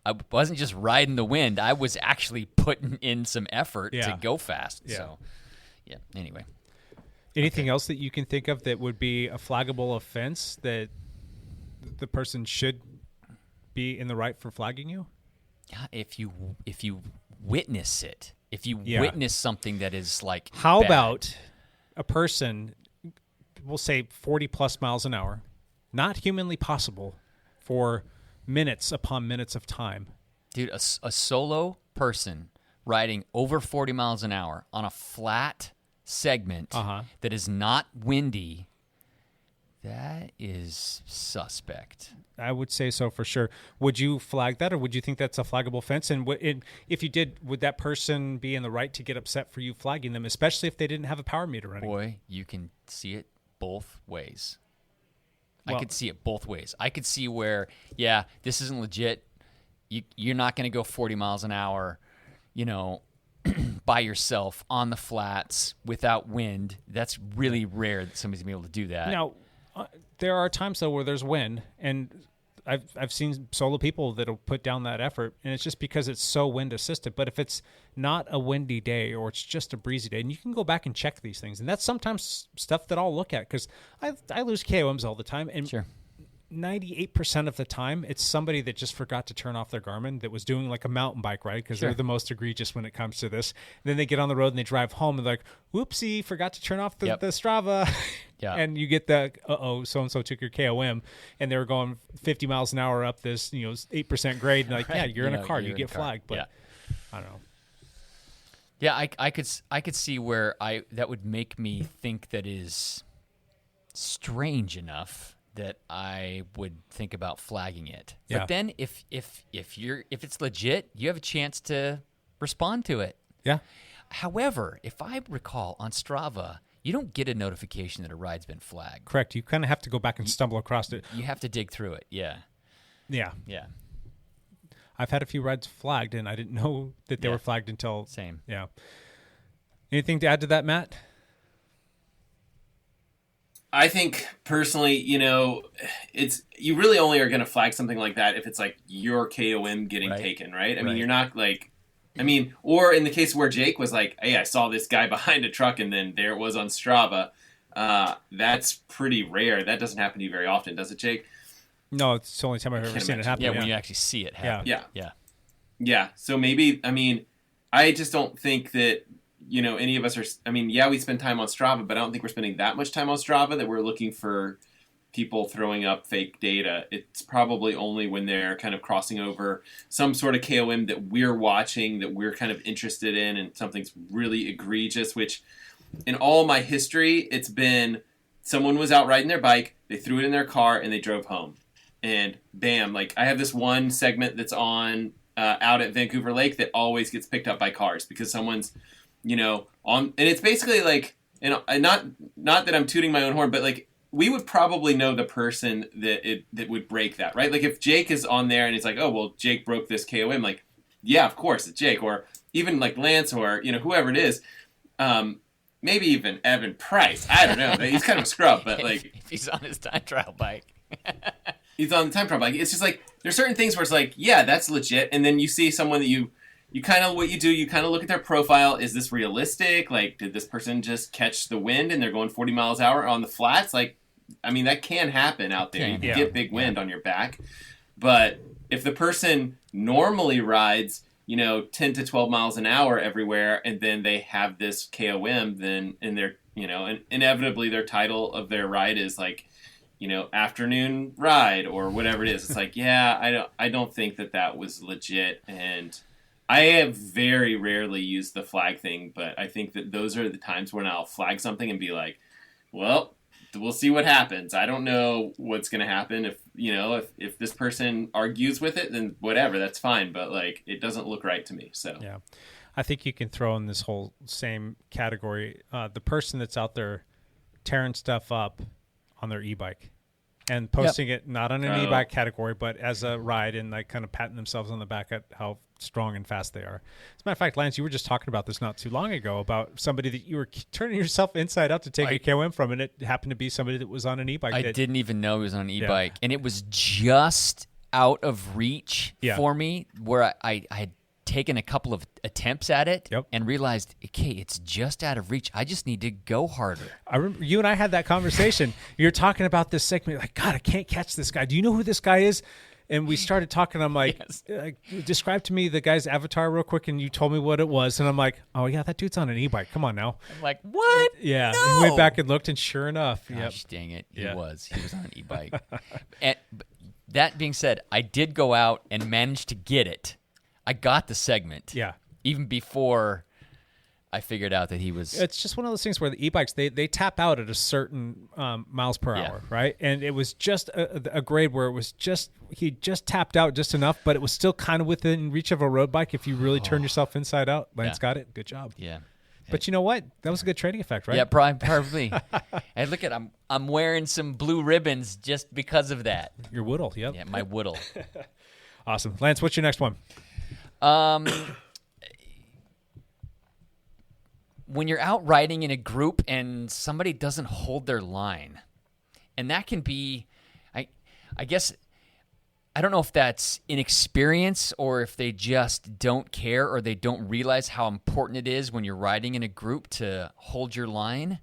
I wasn't just riding the wind. I was actually putting in some effort Yeah. to go fast. Yeah. So, yeah. Anyway, Anything else that you can think of that would be a flaggable offense that the person should be in the right for flagging you? yeah, if you witness it, if you Yeah. witness something that is like How bad, about a person, we'll say 40 plus miles an hour, not humanly possible for minutes upon minutes of time. dude, a solo person riding over 40 miles an hour on a flat segment that is not windy, that is suspect. I would say so for sure. Would you flag that, or would you think that's a flaggable offense? And if you did, would that person be in the right to get upset for you flagging them, especially if they didn't have a power meter running? Boy, you can see it both ways. Well- I could see it both ways. I could see where, yeah, this isn't legit. You're not going to go 40 miles an hour, by yourself on the flats without wind. That's really rare that somebody's going to be able to do that. Now, there are times though where there's wind, and I've seen solo people that'll put down that effort, and it's just because it's so wind assisted. But if it's not a windy day or it's just a breezy day, and you can go back and check these things, and that's sometimes stuff that I'll look at, because I lose KOMs all the time, and Sure. 98% of the time, it's somebody that just forgot to turn off their Garmin that was doing like a mountain bike ride, because Sure. they're the most egregious when it comes to this. And then they get on the road and they drive home and they're like, whoopsie, forgot to turn off the Strava. Yeah. And you get the, so-and-so took your KOM, and they were going 50 miles an hour up this, 8% grade. And like, yeah, you're in a car, you get flagged. But Yeah. I don't know. Yeah, I could see where that would make me think that is strange enough that I would think about flagging it. Yeah. But then if it's legit, you have a chance to respond to it. Yeah. However, if I recall on Strava, you don't get a notification that a ride's been flagged. Correct. You kind of have to go back and stumble across it. You have to dig through it. Yeah. Yeah. Yeah. I've had a few rides flagged, and I didn't know that they were flagged until... Same. Yeah. Anything to add to that, Matt? I think personally, you really only are going to flag something like that if it's like your KOM getting taken, right? I mean, you're not like... or in the case where Jake was like, hey, I saw this guy behind a truck, and then there it was on Strava. That's pretty rare. That doesn't happen to you very often, does it, Jake? No, it's the only time I've ever seen it happen. Yeah, when you actually see it happen. Yeah. So maybe, I just don't think that, any of us are, we spend time on Strava, but I don't think we're spending that much time on Strava that we're looking for people throwing up fake data. It's probably only when they're kind of crossing over some sort of KOM that we're watching, that we're kind of interested in, and something's really egregious, which in all my history, it's been someone was out riding their bike, they threw it in their car, and they drove home. And bam, like I have this one segment that's on out at Vancouver Lake that always gets picked up by cars because someone's, on, and it's basically like, not that I'm tooting my own horn, but like we would probably know the person that would break that, right? Like if Jake is on there and it's like, oh, well, Jake broke this KOM, like, yeah, of course it's Jake, or even like Lance or, whoever it is, maybe even Evan Price. I don't know. He's kind of a scrub, but like if he's on his time trial bike. He's on the time trial bike. It's just like there's certain things where it's like, yeah, that's legit, and then you see someone that you kind of what you do. You kind of look at their profile. Is this realistic? Like, did this person just catch the wind and they're going 40 miles an hour on the flats? Like, that can happen out there. You can get big wind on your back, but if the person normally rides, 10 to 12 miles an hour everywhere, and then they have this KOM, then and they're and inevitably their title of their ride is like, afternoon ride or whatever it is. It's like, yeah, I don't think that was legit. And I have very rarely used the flag thing, but I think that those are the times when I'll flag something and be like, well, we'll see what happens. I don't know what's going to happen. If this person argues with it, then whatever, that's fine. But like, it doesn't look right to me. So yeah, I think you can throw in this whole same category. The person that's out there tearing stuff up on their e-bike and posting it not on an e-bike category, but as a ride, and like kind of patting themselves on the back at how strong and fast they are. As a matter of fact, Lance, you were just talking about this not too long ago about somebody that you were turning yourself inside out to take a KOM from, and it happened to be somebody that was on an e-bike. I didn't even know he was on an e-bike, and it was just out of reach for me, where I had taken a couple of attempts at it and realized, okay, it's just out of reach. I just need to go harder. I remember you and I had that conversation. You're talking about this segment, like, God, I can't catch this guy. Do you know who this guy is? And we started talking. I'm like, describe to me the guy's avatar real quick. And you told me what it was. And I'm like, oh, yeah, that dude's on an e-bike. Come on now. I'm like, what? Yeah. No. We went back and looked, and sure enough. Gosh, dang it. He was on an e-bike. And that being said, I did go out and manage to get it. I got the segment. Yeah. Even before I figured out that he was... It's just one of those things where the e-bikes, they tap out at a certain miles per hour, right? And it was just a grade where it was just... He just tapped out just enough, but it was still kind of within reach of a road bike if you really turn yourself inside out. Lance got it. Good job. Yeah. But you know what? That was a good training effect, right? Yeah, probably. And look at I'm wearing some blue ribbons just because of that. Your Woodle, yep. Yeah, my Woodle. Awesome. Lance, what's your next one? When you're out riding in a group and somebody doesn't hold their line, and that can be, I guess, I don't know if that's inexperience or if they just don't care or they don't realize how important it is when you're riding in a group to hold your line.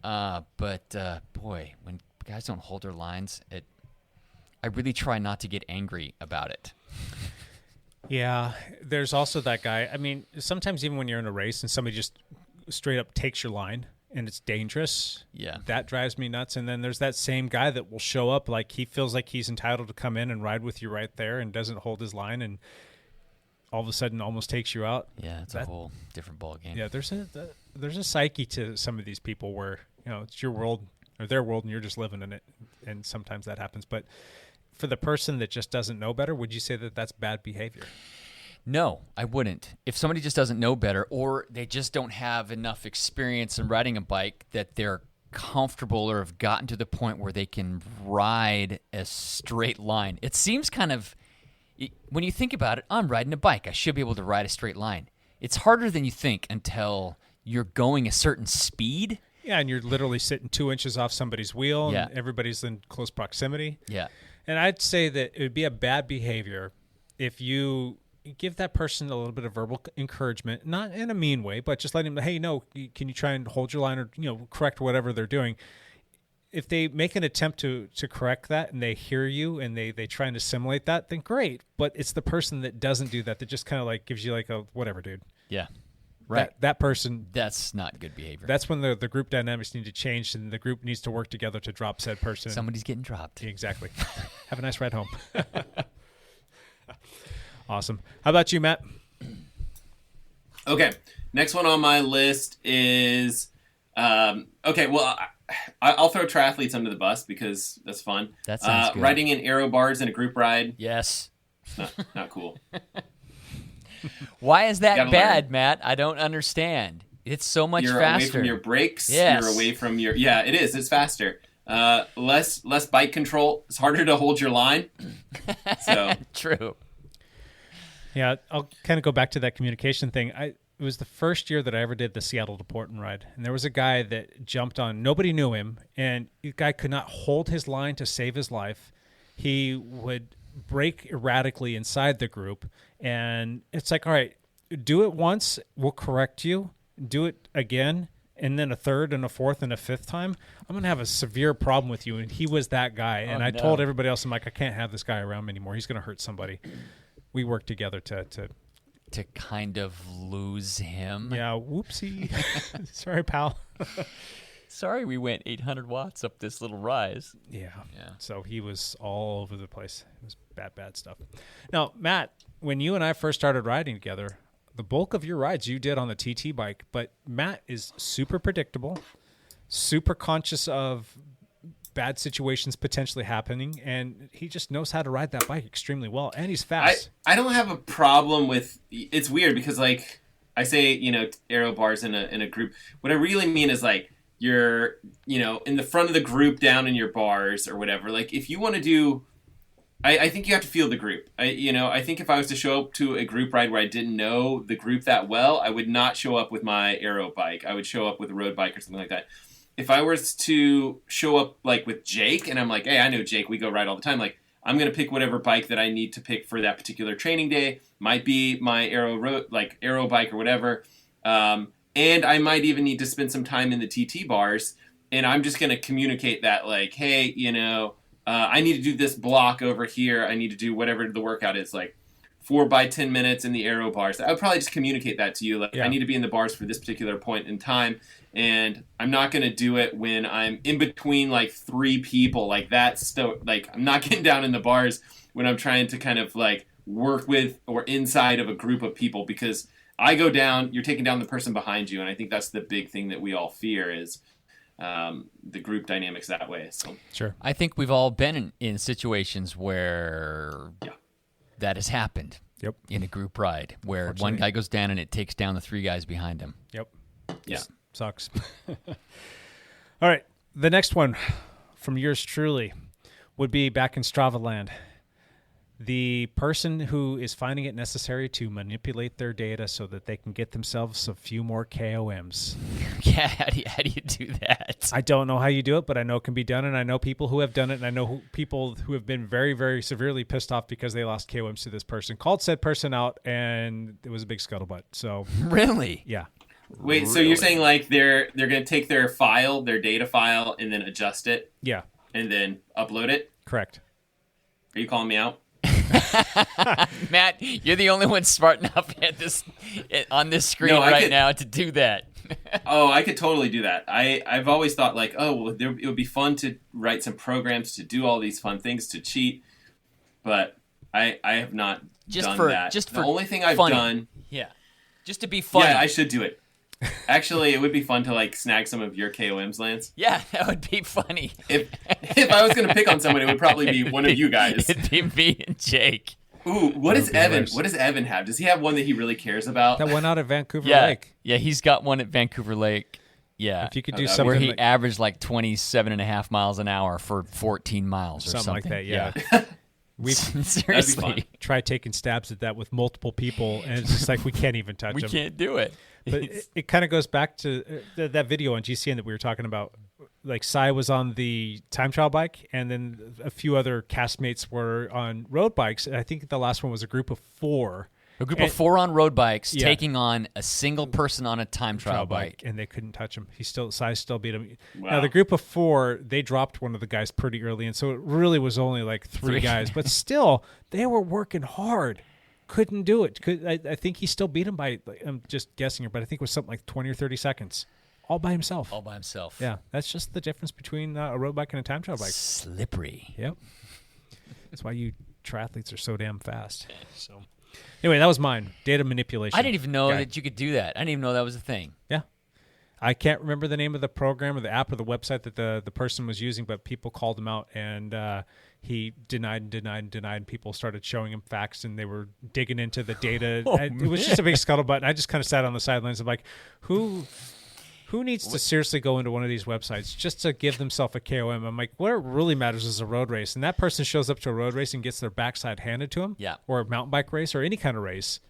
But boy, when guys don't hold their lines, I really try not to get angry about it. Yeah, there's also that guy. I mean, sometimes even when you're in a race and somebody just straight up takes your line and it's dangerous, that drives me nuts. And then there's that same guy that will show up like he feels like he's entitled to come in and ride with you right there and doesn't hold his line and all of a sudden almost takes you out. Yeah, it's a whole different ball game. Yeah, there's a psyche to some of these people where, it's your world or their world and you're just living in it, and sometimes that happens. But for the person that just doesn't know better, would you say that that's bad behavior? No, I wouldn't. If somebody just doesn't know better or they just don't have enough experience in riding a bike that they're comfortable or have gotten to the point where they can ride a straight line. It seems kind of, when you think about it, I'm riding a bike. I should be able to ride a straight line. It's harder than you think until you're going a certain speed. Yeah, and you're literally sitting 2 inches off somebody's wheel, Yeah. and everybody's in close proximity. Yeah. And I'd say that it would be a bad behavior if you give that person a little bit of verbal encouragement, not in a mean way, but just letting them, hey, no, can you try and hold your line or, correct whatever they're doing. If they make an attempt to correct that and they hear you and they try and assimilate that, then great. But it's the person that doesn't do that just kind of like gives you like a whatever, dude. Yeah. Right. That person. That's not good behavior. That's when the group dynamics need to change and the group needs to work together to drop said person. Somebody's getting dropped. Exactly. Have a nice ride home. Awesome. How about you, Matt? Okay. Next one on my list is okay. Well, I'll throw triathletes under the bus because that's fun. That sounds good. Riding in aero bars in a group ride. Yes. Not cool. Why is that bad, learn. Matt? I don't understand. It's so much You're faster. away from your brakes. Yes. You're away from your. Yeah, it is. It's faster. Less bike control. It's harder to hold your line. So True. Yeah, I'll kind of go back to that communication thing. It was the first year that I ever did the Seattle to Portland ride, and there was a guy that jumped on. Nobody knew him, and the guy could not hold his line to save his life. He would brake erratically inside the group, and it's like, all right, do it once, we'll correct you. Do it again, and then a third and a fourth and a fifth time. I'm going to have a severe problem with you, and he was that guy. And I told everybody else, I'm like, I can't have this guy around me anymore. He's going to hurt somebody. We worked together to kind of lose him. Yeah, whoopsie. Sorry, pal. Sorry we went 800 watts up this little rise. Yeah. So he was all over the place. It was bad stuff. Now, Matt, when you and I first started riding together, the bulk of your rides you did on the TT bike, but Matt is super predictable, super conscious of bad situations potentially happening, and he just knows how to ride that bike extremely well, and he's fast. I don't have a problem with. It's weird because like I say, aero bars in a group. What I really mean is like you're in the front of the group down in your bars or whatever. Like if you want to do. I think you have to feel the group. I think if I was to show up to a group ride where I didn't know the group that well, I would not show up with my aero bike. I would show up with a road bike or something like that. If I was to show up like with Jake and I'm like, hey, I know Jake, we go ride all the time. Like I'm going to pick whatever bike that I need to pick for that particular training day. Might be my aero bike or whatever. And I might even need to spend some time in the TT bars. And I'm just going to communicate that like, hey, I need to do this block over here. I need to do whatever the workout is, like 4 by 10 minutes in the aero bars. I would probably just communicate that to you. Like, I need to be in the bars for this particular point in time. And I'm not going to do it when I'm in between like 3 people. Like that's like, I'm not getting down in the bars when I'm trying to kind of like work with or inside of a group of people, because I go down, you're taking down the person behind you. And I think that's the big thing that we all fear is the group dynamics that way. So sure. I think we've all been in situations where that has happened. Yep. In a group ride where one guy goes down and it takes down the 3 guys behind him. Yep. Yeah. Sucks. All right. The next one from yours truly would be back in Strava land. The person who is finding it necessary to manipulate their data so that they can get themselves a few more KOMs. Yeah, how do you do that? I don't know how you do it, but I know it can be done, and I know people who have done it, and I know people who have been very, very severely pissed off because they lost KOMs to this person. Called said person out, and it was a big scuttlebutt. So really? Yeah. Wait, so you're saying like they're going to take their data file, and then adjust it? Yeah. And then upload it? Correct. Are you calling me out? Matt, you're the only one smart enough on this screen now to do that. Oh, I could totally do that. I've always thought like, it would be fun to write some programs to do all these fun things to cheat, but I have not done that. Just the for only thing I've funny. done, just to be funny. Yeah, I should do it. Actually, it would be fun to like snag some of your KOMs, Lance. Yeah, that would be funny. If I was going to pick on someone, it would probably be one of you guys. It'd be me and Jake. Ooh, what does Evan have? Does he have one that he really cares about? That went out at Vancouver Lake. Yeah, he's got one at Vancouver Lake. Yeah. If you could do where something he like, averaged like 27.5 miles an hour for 14 miles or something like that, yeah. We seriously try taking stabs at that with multiple people, and it's just like we can't even touch we them. can't do it. But it kind of goes back to that video on GCN that we were talking about. Like Cy was on the time trial bike, and then a few other castmates were on road bikes. And I think the last one was a group of 4. A group of 4 on road bikes taking on a single person on a time trial bike. And they couldn't touch him. Cy still beat him. Wow. Now, the group of 4, they dropped one of the guys pretty early, and so it really was only like 3 guys. But still, they were working hard. Couldn't do it. I think he still beat him by, I'm just guessing here, but I think it was something like 20 or 30 seconds. All by himself. All by himself. Yeah, that's just the difference between a road bike and a time trial bike. Slippery. Yep. That's why you triathletes are so damn fast. So, anyway, that was mine. Data manipulation. I didn't even know that you could do that. I didn't even know that was a thing. Yeah. I can't remember the name of the program or the app or the website that the person was using, but people called him out, and he denied. And people started showing him facts, and they were digging into the data. It was just a big scuttlebutt. And I just kind of sat on the sidelines of like, who needs to seriously go into one of these websites just to give themselves a KOM? I'm like, what really matters is a road race. And that person shows up to a road race and gets their backside handed to them, or a mountain bike race or any kind of race.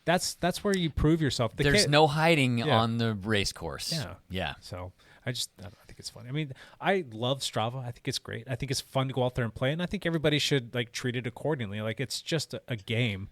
That's where you prove yourself. There's no hiding on the race course. Yeah. So I think it's funny. I mean, I love Strava. I think it's great. I think it's fun to go out there and play, and I think everybody should like treat it accordingly. Like it's just a game.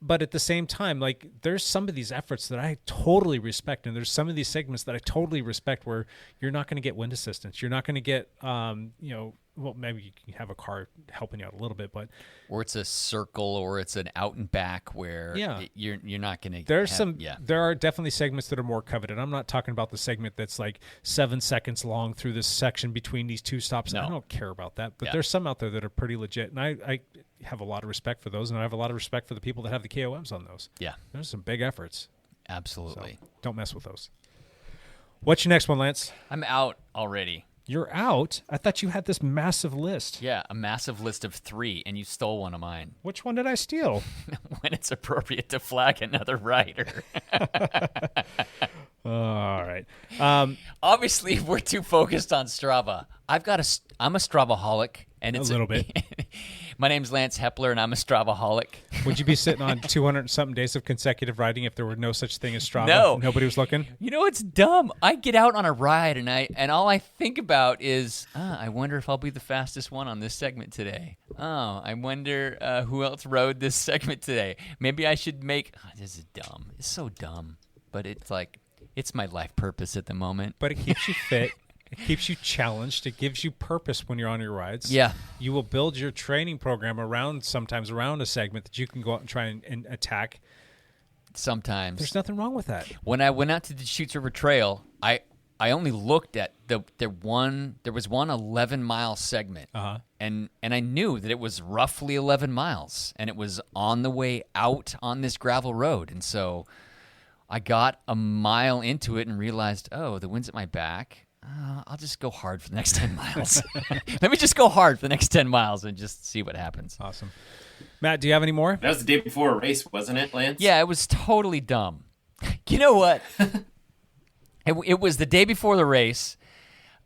But at the same time, like there's some of these efforts that I totally respect, and there's some of these segments that I totally respect where you're not going to get wind assistance. You're not going to get, well, maybe you can have a car helping you out a little bit, but or it's a circle, or it's an out and back where you're not going to. There are definitely segments that are more coveted. I'm not talking about the segment that's like 7 seconds long through this section between these 2 stops. No. I don't care about that, but there's some out there that are pretty legit, and I have a lot of respect for those, and I have a lot of respect for the people that have the KOMs on those. Yeah. There's some big efforts. Absolutely. So don't mess with those. What's your next one, Lance? I'm out already. You're out? I thought you had this massive list. Yeah, a massive list of 3, and you stole one of mine. Which one did I steal? When it's appropriate to flag another rider. All right. Obviously, we're too focused on Strava. I'm a Stravaholic, and it's a little bit. My name's Lance Hepler, and I'm a Stravaholic. Would you be sitting on 200-something days of consecutive riding if there were no such thing as Strava? No. Nobody was looking? You know, it's dumb. I get out on a ride, and all I think about is, I wonder if I'll be the fastest one on this segment today. Oh, I wonder who else rode this segment today. Maybe I should make... Oh, this is dumb. It's so dumb. But it's like, it's my life purpose at the moment. But it keeps you fit. It keeps you challenged. It gives you purpose when you're on your rides. Yeah. You will build your training program sometimes around a segment that you can go out and try and attack. Sometimes. There's nothing wrong with that. When I went out to the Deschutes River Trail, I only looked at there was one 11-mile segment. And I knew that it was roughly 11 miles, and it was on the way out on this gravel road. And so I got a mile into it and realized, oh, the wind's at my back. I'll just go hard for the next 10 miles. Let me just go hard for the next 10 miles and just see what happens. Awesome. Matt, do you have any more? That was the day before a race, wasn't it, Lance? Yeah, it was totally dumb. You know what? It was the day before the race.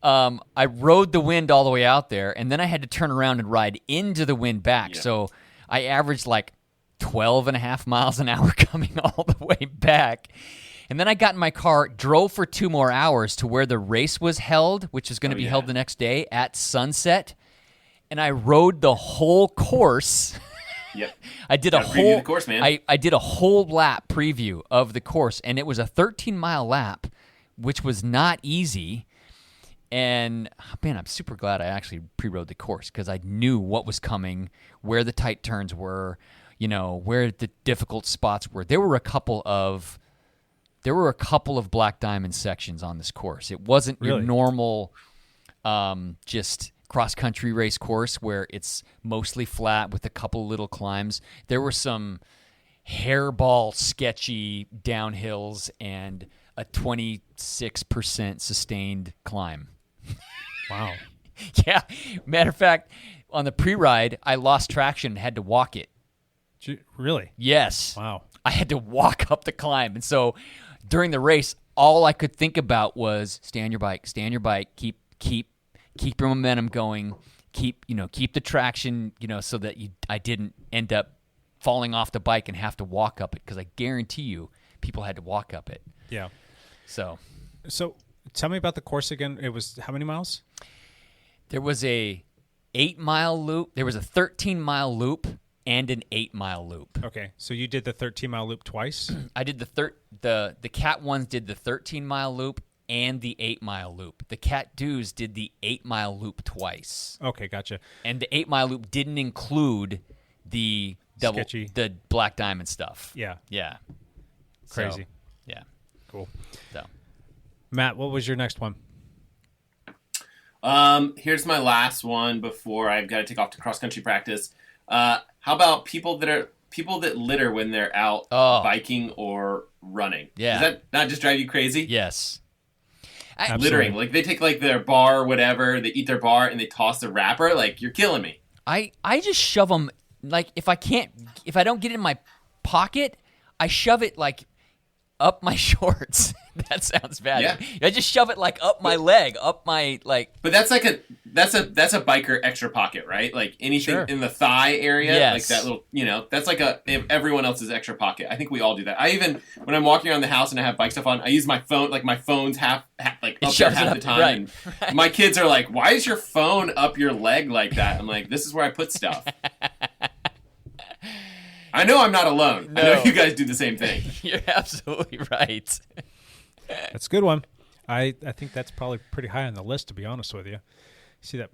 I rode the wind all the way out there, and then I had to turn around and ride into the wind back. Yeah. So I averaged like 12 and a half miles an hour coming all the way back. And then I got in my car, drove for 2 more hours to where the race was held, which is going to be held the next day at sunset. And I rode the whole course. Yep. I did the course, man. I did a whole lap preview of the course, and it was a 13-mile lap, which was not easy. And, man, I'm super glad I actually pre-rode the course because I knew what was coming, where the tight turns were, where the difficult spots were. There were a couple of black diamond sections on this course. It wasn't your normal just cross-country race course where it's mostly flat with a couple little climbs. There were some hairball sketchy downhills and a 26% sustained climb. Wow. Yeah. Matter of fact, on the pre-ride, I lost traction and had to walk it. Really? Yes. Wow. I had to walk up the climb. And so during the race, all I could think about was stay on your bike, keep your momentum going, keep the traction, so that I didn't end up falling off the bike and have to walk up it, because I guarantee you people had to walk up it. Yeah. So tell me about the course again. It was how many miles? There was a 8-mile loop. There was a 13-mile loop and an 8-mile loop. Okay, so you did the 13-mile loop twice? I did the Cat 1s did the 13-mile loop and the 8-mile loop. The Cat 2s did the 8-mile loop twice. Okay, gotcha. And the 8-mile loop didn't include the the Black Diamond stuff. Yeah. Yeah. Crazy. So, yeah. Cool. So, Matt, what was your next one? Here's my last one before I've got to take off to cross country practice. How about people that litter when they're out biking or running? Yeah. Does that not just drive you crazy? Yes. Littering, like they take like their bar or whatever, they eat their bar and they toss the wrapper. Like, you're killing me. I just shove them, like, if I don't get it in my pocket, I shove it like up my shorts. That sounds bad. Yeah. I just shove it like up my leg, up my like. But that's like that's a biker extra pocket, right? Like anything in the thigh area, like that little, that's like everyone else's extra pocket. I think we all do that. I even, when I'm walking around the house and I have bike stuff on, I use my phone, like my phone's half like up there half the time. Right. And my kids are like, "Why is your phone up your leg like that?" I'm like, "This is where I put stuff." I know I'm not alone. No. I know you guys do the same thing. You're absolutely right. That's a good one. I think that's probably pretty high on the list, to be honest with you. You see that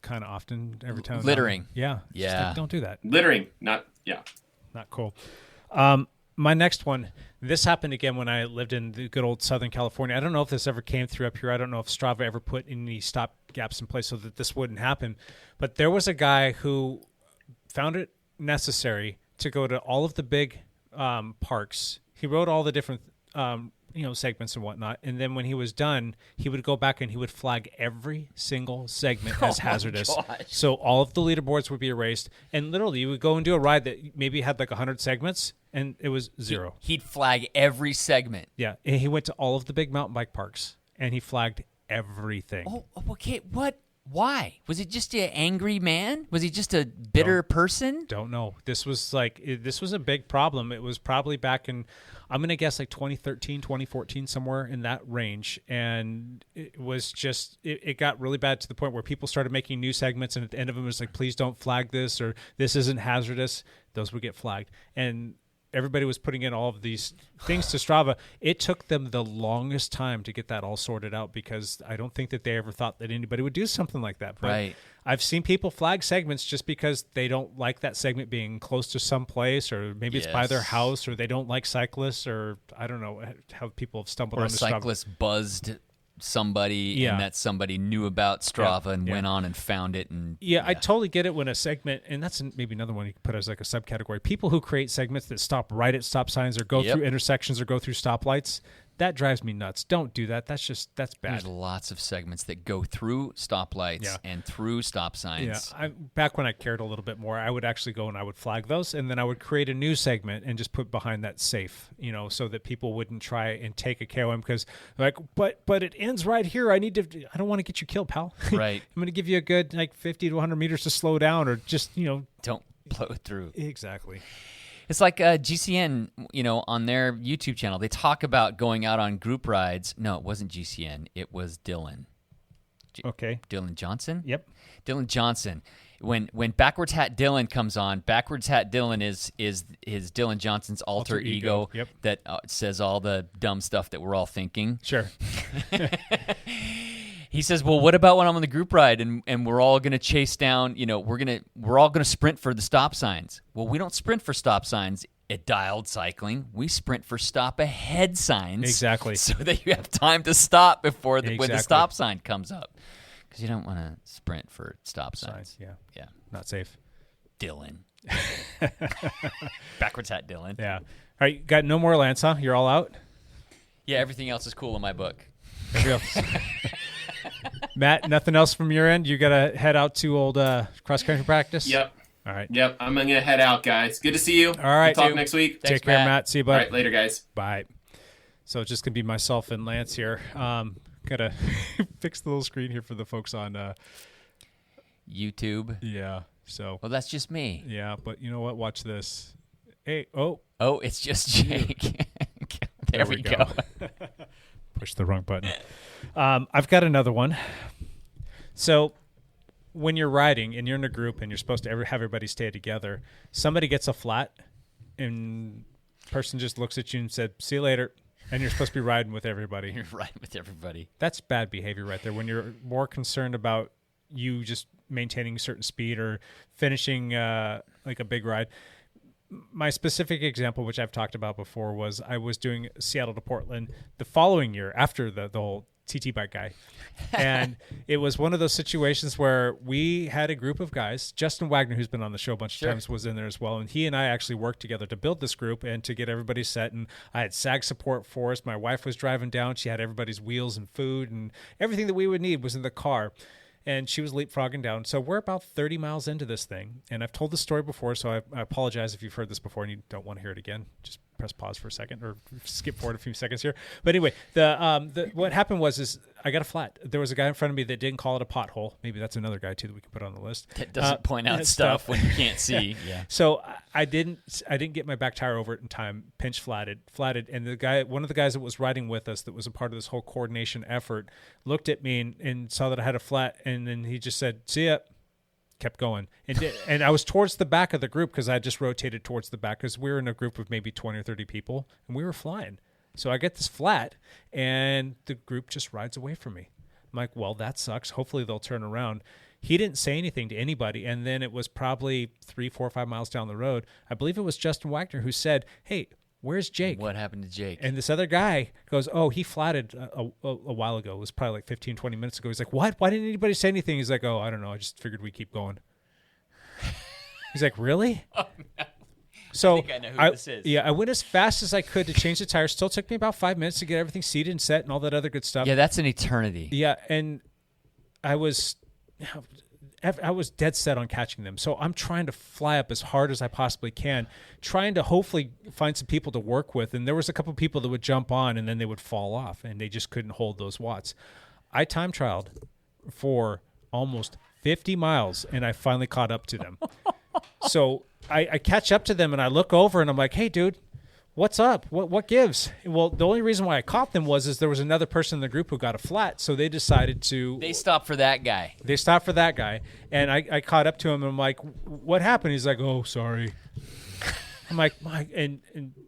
kind of often every time. Littering. Yeah. Yeah. Like, don't do that. Littering. Not cool. My next one, this happened again when I lived in the good old Southern California. I don't know if this ever came through up here. I don't know if Strava ever put any stop gaps in place so that this wouldn't happen. But there was a guy who found it necessary to go to all of the big parks. He wrote all the different segments and whatnot, and then when he was done, he would go back and he would flag every single segment as hazardous. So all of the leaderboards would be erased, and literally you would go and do a ride that maybe had like 100 segments, and it was zero. He'd flag every segment. Yeah, and he went to all of the big mountain bike parks, and he flagged everything. Oh, okay. What? Why? Was he just an angry man? Was he just a bitter person? Don't know. This was a big problem. It was probably back in, I'm going to guess like 2013, 2014, somewhere in that range. And it was just, it got really bad to the point where people started making new segments, and at the end of them it was like, please don't flag this, or this isn't hazardous. Those would get flagged. And everybody was putting in all of these things to Strava. It took them the longest time to get that all sorted out, because I don't think that they ever thought that anybody would do something like that. But right. I've seen people flag segments just because they don't like that segment being close to some place, or maybe it's by their house, or they don't like cyclists, or I don't know how people have stumbled on Strava. Or a cyclist buzzed somebody and that somebody knew about Strava and went on and found it. And I totally get it when a segment, and that's maybe another one you could put as like a subcategory, people who create segments that stop right at stop signs or go through intersections or go through stoplights. That drives me nuts. Don't do that. That's bad. There's lots of segments that go through stoplights and through stop signs. Yeah, back when I cared a little bit more, I would actually go and I would flag those, and then I would create a new segment and just put behind that safe, so that people wouldn't try and take a KOM, because like, but it ends right here. I don't want to get you killed, pal. Right. I'm going to give you a good like 50 to 100 meters to slow down, or just don't blow through. Exactly. It's like GCN, on their YouTube channel. They talk about going out on group rides. No, it wasn't GCN. It was Dylan. Okay. Dylan Johnson? Yep. Dylan Johnson. When Backwards Hat Dylan comes on, Backwards Hat Dylan is Dylan Johnson's alter ego. Yep. That says all the dumb stuff that we're all thinking. Sure. He says, well, what about when I'm on the group ride and we're all going to chase down, we're all going to sprint for the stop signs. Well, we don't sprint for stop signs at Dialed Cycling. We sprint for stop ahead signs. Exactly. So that you have time to stop before when the stop sign comes up. Because you don't want to sprint for stop signs. Yeah. Not safe. Dylan. Backwards Hat Dylan. Yeah. All right, you got no more Lance, huh? You're all out? Yeah, everything else is cool in my book. Matt, nothing else from your end? You got to head out to old cross-country practice? Yep. All right. Yep, I'm going to head out, guys. Good to see you. All right. We'll talk next week. Take care, Matt. See you, bud. All right, later, guys. Bye. So it's just going to be myself and Lance here. Gotta fix the little screen here for the folks on YouTube. Yeah. So. Well, that's just me. Yeah, but you know what? Watch this. Hey, oh, it's just Jake. there we go. Push the wrong button. I've got another one. So when you're riding and you're in a group and you're supposed to have everybody stay together, somebody gets a flat and person just looks at you and said, "See you later." And you're supposed to be riding with everybody. You're riding with everybody. That's bad behavior right there. When you're more concerned about you just maintaining a certain speed or finishing like a big ride. My specific example, which I've talked about before, was I was doing Seattle to Portland the following year after the whole TT bike guy. And it was one of those situations where we had a group of guys. Justin Wagner, who's been on the show a bunch of times, was in there as well. And he and I actually worked together to build this group and to get everybody set. And I had SAG support for us. My wife was driving down. She had everybody's wheels and food and everything that we would need was in the car. And she was leapfrogging down. So we're about 30 miles into this thing. And I've told the story before, so I apologize if you've heard this before and you don't want to hear it again. Just press pause for a second or skip forward a few seconds here. But anyway, what happened was I got a flat. There was a guy in front of me that didn't call it a pothole. Maybe that's another guy, too, that we can put on the list. That doesn't point out stuff when you can't see. Yeah. So I didn't get my back tire over it in time, pinch flatted. And one of the guys that was riding with us that was a part of this whole coordination effort looked at me and saw that I had a flat, and then he just said, "See ya." Kept going. And I was towards the back of the group because I just rotated towards the back because we were in a group of maybe 20 or 30 people, and we were flying. So I get this flat, and the group just rides away from me. I'm like, well, that sucks. Hopefully they'll turn around. He didn't say anything to anybody, and then it was probably 3, 4, 5 miles down the road. I believe it was Justin Wagner who said, "Hey, where's Jake?" What happened to Jake? And this other guy goes, "Oh, he flatted a while ago. It was probably like 15, 20 minutes ago." He's like, "What? Why didn't anybody say anything?" He's like, "Oh, I don't know. I just figured we'd keep going." He's like, "Really?" Oh, no. So I think I know who this is. Yeah, I went as fast as I could to change the tires. Still took me about 5 minutes to get everything seated and set and all that other good stuff. Yeah, that's an eternity. Yeah, and I was dead set on catching them. So I'm trying to fly up as hard as I possibly can, trying to hopefully find some people to work with. And there was a couple of people that would jump on and then they would fall off, and they just couldn't hold those watts. I time trialed for almost 50 miles, and I finally caught up to them. So I catch up to them, and I look over, and I'm like, "Hey, dude, what's up? What gives?" Well, the only reason why I caught them was there was another person in the group who got a flat, so they decided to... They stopped for that guy. They stopped for that guy, and I caught up to him, and I'm like, "What happened?" He's like, "Oh, sorry." I'm like, and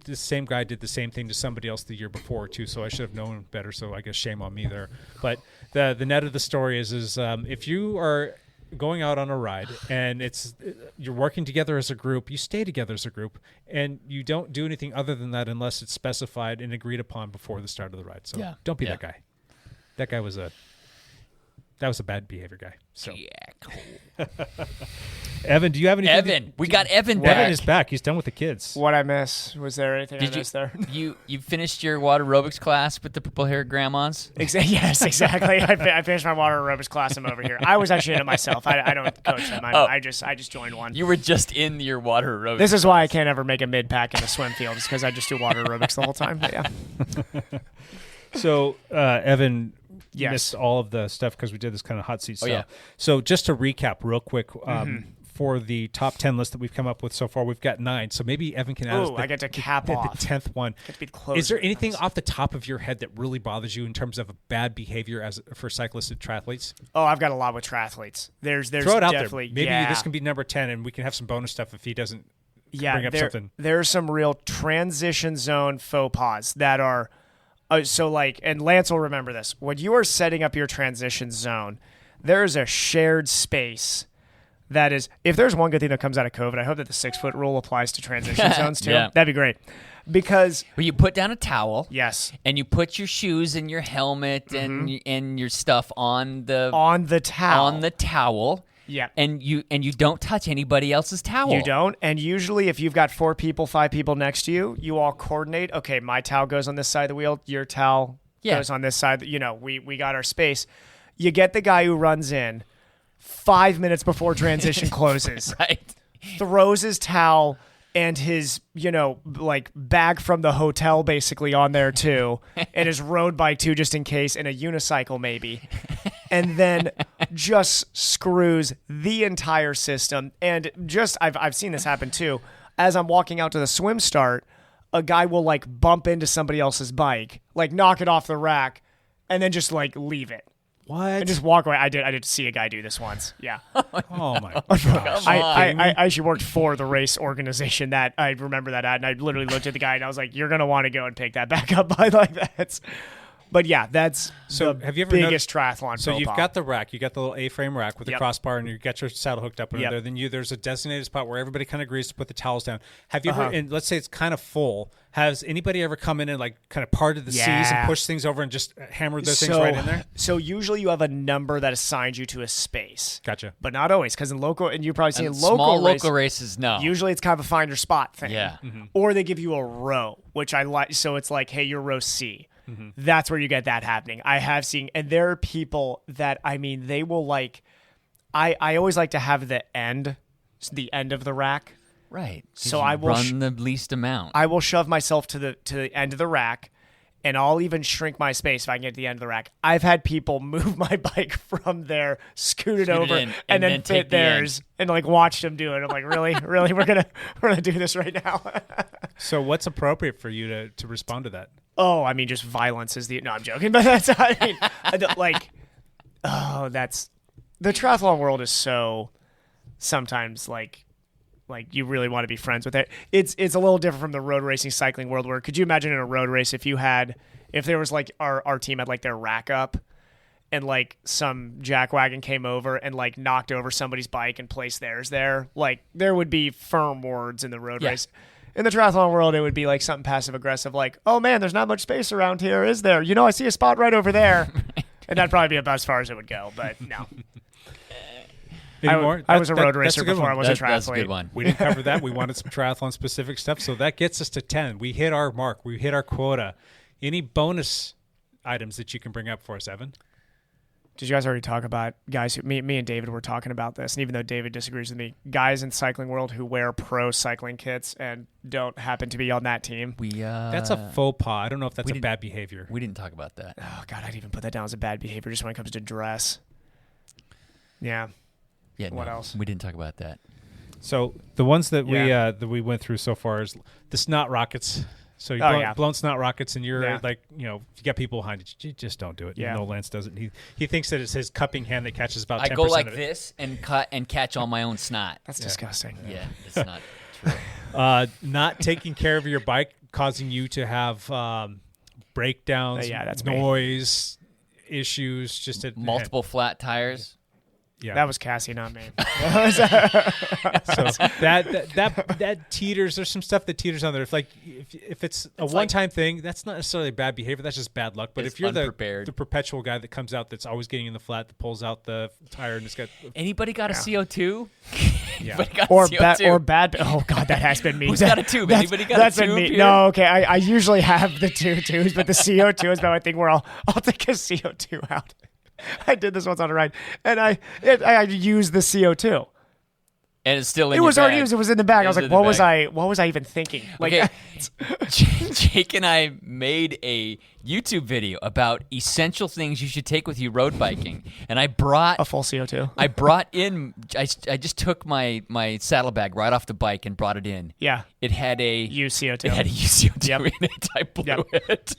the same guy did the same thing to somebody else the year before, too, so I should have known better, so I guess shame on me there. But the net of the story is if you are going out on a ride and you're working together as a group, you stay together as a group, and you don't do anything other than that unless it's specified and agreed upon before the start of the ride. So don't be that guy. That guy was a bad behavior guy. So yeah, cool. Evan, do you have anything? Evan, we got Evan back. Evan is back. He's done with the kids. What I miss? Was there anything I missed there? You finished your water aerobics class with the purple-haired grandmas? Yes, exactly. I finished my water aerobics class. I'm over here. I was actually in it myself. I don't coach them. I just joined one. You were just in your water aerobics. This is why I can't ever make a mid-pack in the swim field, is because I just do water aerobics the whole time. But yeah. So, Evan... Yes. Missed all of the stuff because we did this kind of hot seat stuff. Yeah. So just to recap real quick, for the top 10 list that we've come up with so far, we've got 9. So maybe Evan can add I get to cap off. The 10th one. Get to be closer. Is there anything off the top of your head that really bothers you in terms of bad behavior for cyclists and triathletes? Oh, I've got a lot with triathletes. There's Throw it out there. Maybe this can be number 10, and we can have some bonus stuff if he doesn't bring up something. There's some real transition zone faux pas that are... and Lance will remember this. When you are setting up your transition zone, there is a shared space that is, if there's one good thing that comes out of COVID, I hope that the 6-foot rule applies to transition zones too. Yeah. That'd be great. Because you put down a towel, yes, and you put your shoes and your helmet and your stuff on the towel. Yeah. And you don't touch anybody else's towel. You don't. And usually if you've got 4 people, 5 people next to you, you all coordinate. Okay, my towel goes on this side of the wheel, your towel goes on this side. We got our space. You get the guy who runs in 5 minutes before transition closes. Right. Throws his towel and his, like bag from the hotel basically on there too, and his road bike too, just in case, and a unicycle maybe, and then just screws the entire system. And just I've seen this happen too. As I'm walking out to the swim start, a guy will like bump into somebody else's bike, like knock it off the rack, and then just like leave it. What? And just walk away. I did see a guy do this once. Yeah. Oh my gosh. I actually worked for the race organization that I remember that ad, and I literally looked at the guy and I was like, "You're gonna want to go and pick that back up." I like that. But yeah, that's have you ever biggest triathlon. So you've got the rack, you got the little A-frame rack with the Yep. crossbar, and you got your saddle hooked up under there. Then there's a designated spot where everybody kind of agrees to put the towels down. Have you ever? And let's say it's kind of full. Has anybody ever come in and like kind of parted the seas and pushed things over and just hammered those things right in there? So usually you have a number that assigns you to a space. Gotcha. But not always, because in local, and you've probably seen in local races, no. Usually it's kind of a find your spot thing. Yeah. Mm-hmm. Or they give you a row, which I like. So it's like, hey, you're row C. Mm-hmm. That's where you get that happening. I have seen, and there are people that, I mean, they will like, I always like to have the end of the rack. Right. So I will run the least amount. I will shove myself to the end of the rack, and I'll even shrink my space if I can get to the end of the rack. I've had people move my bike from there, scoot it over, and then fit theirs, and like watch them do it. I'm like, really, we're gonna do this right now. So what's appropriate for you to respond to that? Oh, I mean, just violence is no, I'm joking, but that's that's the triathlon world is so sometimes like you really want to be friends with it. It's a little different from the road racing cycling world where could you imagine in a road race if there was like our team had like their rack up and like some jackwagon came over and like knocked over somebody's bike and placed theirs there, like there would be firm words in the road race. In the triathlon world, it would be like something passive aggressive, like, "Oh man, there's not much space around here, is there? I see a spot right over there," and that'd probably be about as far as it would go. But no, I was a road racer before I was a triathlete. That's a good one. We didn't cover that. We wanted some triathlon specific stuff, so that gets us to 10. We hit our mark. We hit our quota. Any bonus items that you can bring up for us, Evan? Did you guys already talk about guys who me and David were talking about this, and even though David disagrees with me, guys in the cycling world who wear pro cycling kits and don't happen to be on that team? That's a faux pas. I don't know if that's a bad behavior. We didn't talk about that. Oh God, I'd even put that down as a bad behavior just when it comes to dress. Yeah. Yeah. What else? We didn't talk about that. So the ones that we went through so far is the snot rockets. So you're blowing snot rockets, and you're like, you got people behind it. You just don't do it. Yeah. No, Lance doesn't. He thinks that it's his cupping hand that catches about 10% I go like of it. this and cut and catch all my own snot. That's disgusting. Yeah, it's not true. Not taking care of your bike, causing you to have breakdowns, that's noise issues, just multiple flat tires. Yeah, that was Cassie, not me. So that teeters. There's some stuff that teeters on there. If it's a one-time thing, that's not necessarily bad behavior. That's just bad luck. But if you're the perpetual guy that comes out that's always getting in the flat, that pulls out the tire and it's got anybody got a CO2? Yeah. Or bad. Oh God, that has been me. Who's got a tube? Anybody got a tube? Been me. Here? No, okay. I usually have the two tubes, but the CO2 is my thing where I'll take a CO2 out. I did this once on a ride, and I used the CO2. And it's still in It was your already bag. used. It was in the bag. I was like, what was I even thinking? Like, okay. Jake and I made a YouTube video about essential things you should take with you road biking, and I brought a full CO2. I brought in. I just took my saddlebag right off the bike and brought it in. Yeah, it had a used CO2. It had a used CO2 in it. I blew it.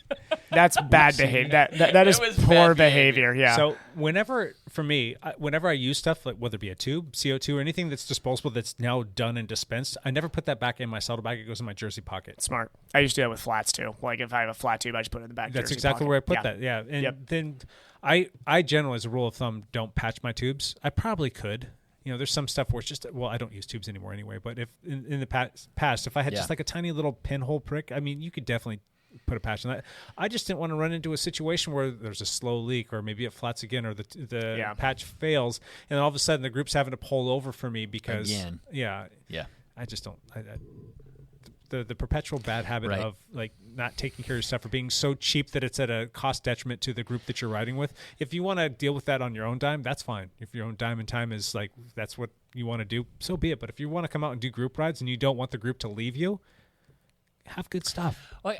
That's bad behavior. That is poor behavior. Yeah. So whenever I use stuff, like whether it be a tube, CO2, or anything that's disposable that's now done and dispensed, I never put that back in my saddlebag. It goes in my jersey pocket. Smart. I used to do that with flats too. Like if I have a flat tube, I just put it in the back. That's jersey exactly pocket. where I put that. Yeah. And then I generally, as a rule of thumb, don't patch my tubes. I probably could. There's some stuff where it's just, I don't use tubes anymore anyway. But if in the past, if I had just like a tiny little pinhole prick, I mean, you could definitely put a patch on that. I just didn't want to run into a situation where there's a slow leak, or maybe it flats again, or the patch fails, and all of a sudden the group's having to pull over for me because I just don't. the perpetual bad habit Right. of like not taking care of your stuff or being so cheap that it's at a cost detriment to the group that you're riding with. If you want to deal with that on your own dime, that's fine. If your own dime and time is like that's what you want to do, so be it. But if you want to come out and do group rides and you don't want the group to leave you, have good stuff. Well,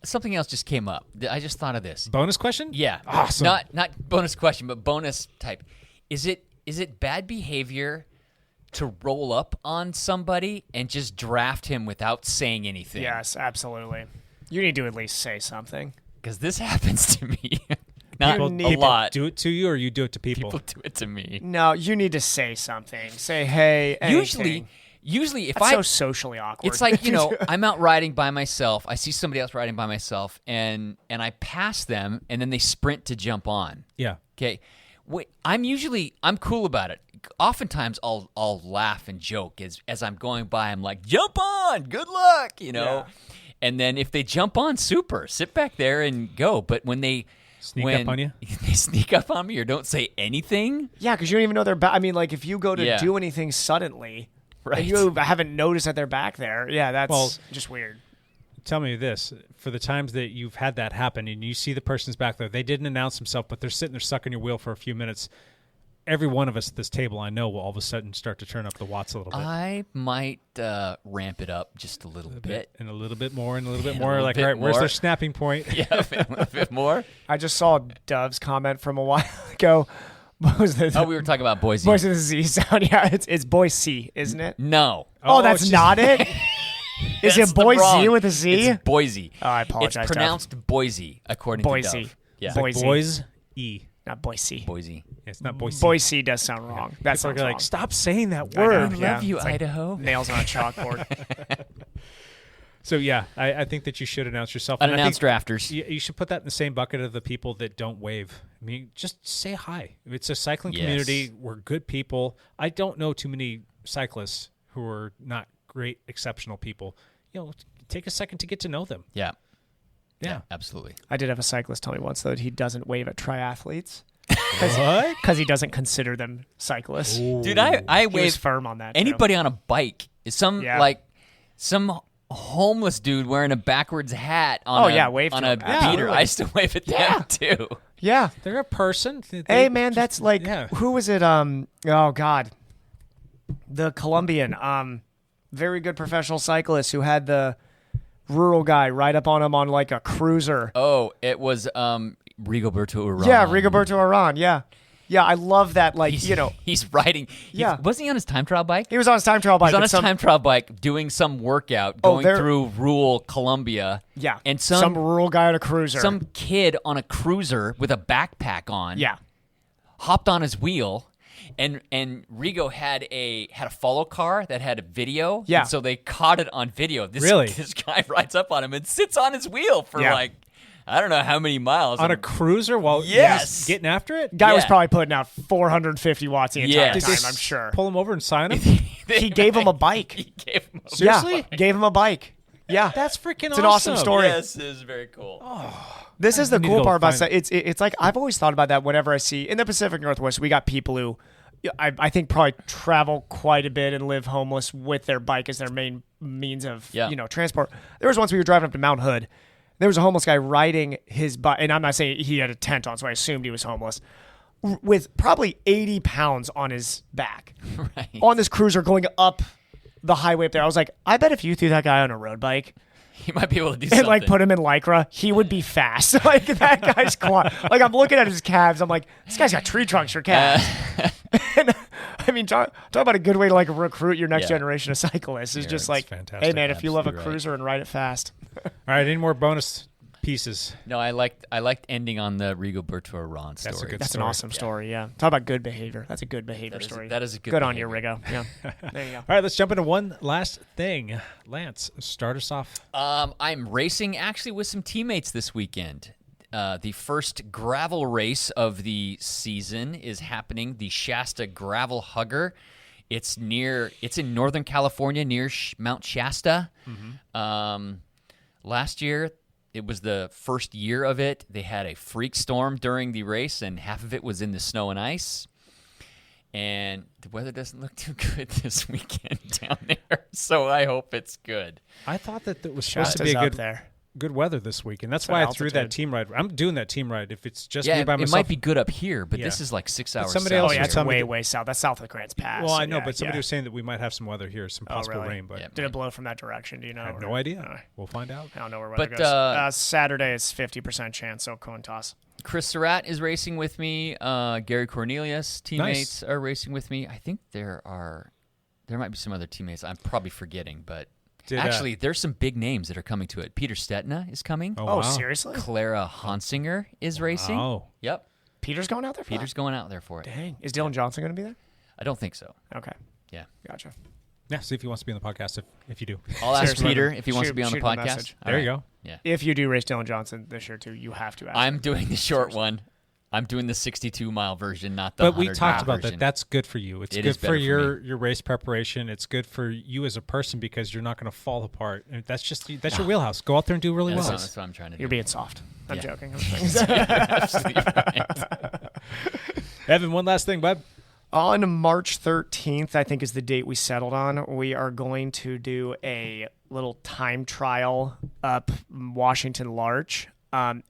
something else just came up. I just thought of this. Bonus question? Yeah. Awesome. Not bonus question, but bonus type. Is it bad behavior to roll up on somebody and just draft him without saying anything? Yes, absolutely. You need to at least say something. Because this happens to me. Not People a lot. do it to you, or you do it to people? People do it to me. No, you need to say something. Say, hey, anything. Usually, if That's so socially awkward. It's like, I'm out riding by myself. I see somebody else riding by myself, and I pass them, and then they sprint to jump on. Yeah. Okay. I'm cool about it. Oftentimes, I'll laugh and joke as I'm going by. I'm like, jump on, good luck, Yeah. And then if they jump on, super, sit back there and go. But when they Sneak up on you? they sneak up on me or don't say anything. Yeah, because you don't even know they're back. I mean, like, if you go to Yeah. do anything suddenly, Right. and you haven't noticed that they're back there, yeah, that's just weird. Tell me this: for the times that you've had that happen, and you see the person's back there, they didn't announce themselves, but they're sitting there sucking your wheel for a few minutes. Every one of us at this table, I know, will all of a sudden start to turn up the watts a little bit. I might ramp it up just a little bit. And a little bit more, and a little bit And a more. little Like, bit all right, where's more. their snapping point? Yeah, a little bit more. I just saw Dove's comment from a while ago. What was the, Oh, we were talking about Boise. Voice of the Z sound. Yeah, it's Boise, isn't it? No. Oh, Oh, that's it's not it? Is That's it Boise wrong. with a Z? It's Boise. Oh, I apologize, It's Dove. pronounced Boise, according to Boise. Dove. Yeah. Boise. Boys E. Not Boise. Boise. It's not Boise. Boise does sound wrong. That People sounds are wrong. like, stop saying that I know, word. yeah. Love you, It's like Idaho. nails on a chalkboard. So yeah, I think that you should announce yourself. And I Unannounced think drafters. You should put that in the same bucket of the people that don't wave. I mean, just say hi. It's a cycling Yes. community. We're good people. I don't know too many cyclists who are not great, exceptional people. Take a second to get to know them. Yeah. Yeah. Absolutely. I did have a cyclist tell me once, though, that he doesn't wave at triathletes. What? Because he doesn't consider them cyclists. Dude, I He wave was firm on that. too. anybody on a bike. Some homeless dude wearing a backwards hat on wave to on him. a Yeah, beater. I still wave at them too. Yeah. They're a person. Hey, man, that's like, yeah. who was it? Oh, God. The Colombian, very good professional cyclist who had the rural guy ride up on him on like a cruiser. Oh, it was Rigoberto Urán. Yeah, Rigoberto Urán. Yeah. Yeah, I love that. Like, he's riding. Yeah. Wasn't he on his time trial bike? he was on his time trial bike. He was on but his some- time trial bike doing some workout, going they're- through rural Colombia. Yeah. And some rural guy on a cruiser. some kid on a cruiser with a backpack on. Yeah. Hopped on his wheel, and Rigo had a follow car that had a video. Yeah. And so they caught it on video. Really? This guy rides up on him and sits on his wheel for Yeah. like I don't know how many miles. On a cruiser while Yes. he's getting after it? Guy was Yeah. probably putting out 450 watts the entire Yes. time, I'm sure. Pull him over and sign him? He gave him a bike. He gave him a Seriously? Yeah, gave him a bike. Yeah. That's freaking It's an awesome story. Yes, it is very cool. This is the need to cool go part about find- it's like I've always thought about that whenever I see in the Pacific Northwest we got people who I think probably travel quite a bit and live homeless with their bike as their main means of transport. There was once we were driving up to Mount Hood. There was a homeless guy riding his bike, and I'm not saying he had a tent on, so I assumed he was homeless, with probably 80 pounds on his back Right. on this cruiser going up the highway up there. I was like, I bet if you threw that guy on a road bike He might be able to do and something. like put him in Lycra, he would be fast. Like that guy's quad. Like I'm looking at his calves. I'm like, this guy's got tree trunks for calves. And, I mean, talk about a good way to like recruit your next generation of cyclists. Is just it's like, fantastic. hey man, if you love a Absolutely right. cruiser and ride it fast. All right, any more bonus pieces? No, I liked ending on the Rigoberto Urán story. That's a good That's an story. awesome story. Yeah, talk about good behavior. That's a good behavior That is- story. that is a good Good on you, behavior. Rigo. Yeah, there you go. All right, let's jump into one last thing. Lance, start us off. I'm racing actually with some teammates this weekend. The first gravel race of the season is happening, the Shasta Gravel Hugger. It's in Northern California near Mount Shasta. Last year, it was the first year of it. They had a freak storm during the race, and half of it was in the snow and ice. And the weather doesn't look too good this weekend down there, so I hope it's good. I thought that it was supposed to be a good weather this week, and that's why I threw that team ride. I'm doing that team ride if it's just me by myself. It might be good up here, but this is like 6 hours somebody south. else it's way south. That's south of the Grants Pass. Well, I know, but somebody was saying that we might have some weather here, some possible rain. But did it blow from that direction? Do you know? I have no idea. We'll find out. I don't know where weather goes. Saturday is 50% chance, so coin toss. Chris Surratt is racing with me. Gary Cornelius teammates are racing with me. I think there might be some other teammates I'm probably forgetting, but actually there's some big names that are coming to it. Peter Stetna is coming. Oh, seriously? Clara Hansinger is racing. Oh, yep. Peter's going out there for Peter's going out there for it. Dang. Is Dylan Johnson going to be there? I don't think so. Okay. Yeah. Gotcha. Yeah, see if he wants to be on the podcast if you do. I'll ask Peter if he wants to be on the podcast. There you go. Yeah. If you do race Dylan Johnson this year too, you have to ask. I'm doing the short one. I'm doing the 62-mile version, not the 100-mile version. But we talked about that. That's good for you. It's good for your race preparation. It's good for you as a person because you're not going to fall apart. And that's your wheelhouse. Go out there and do really well. That's what I'm trying to do. You're being soft. I'm joking. Absolutely right. Evan, one last thing, bud. On March 13th, I think is the date we settled on, we are going to do a little time trial up Washington Larch.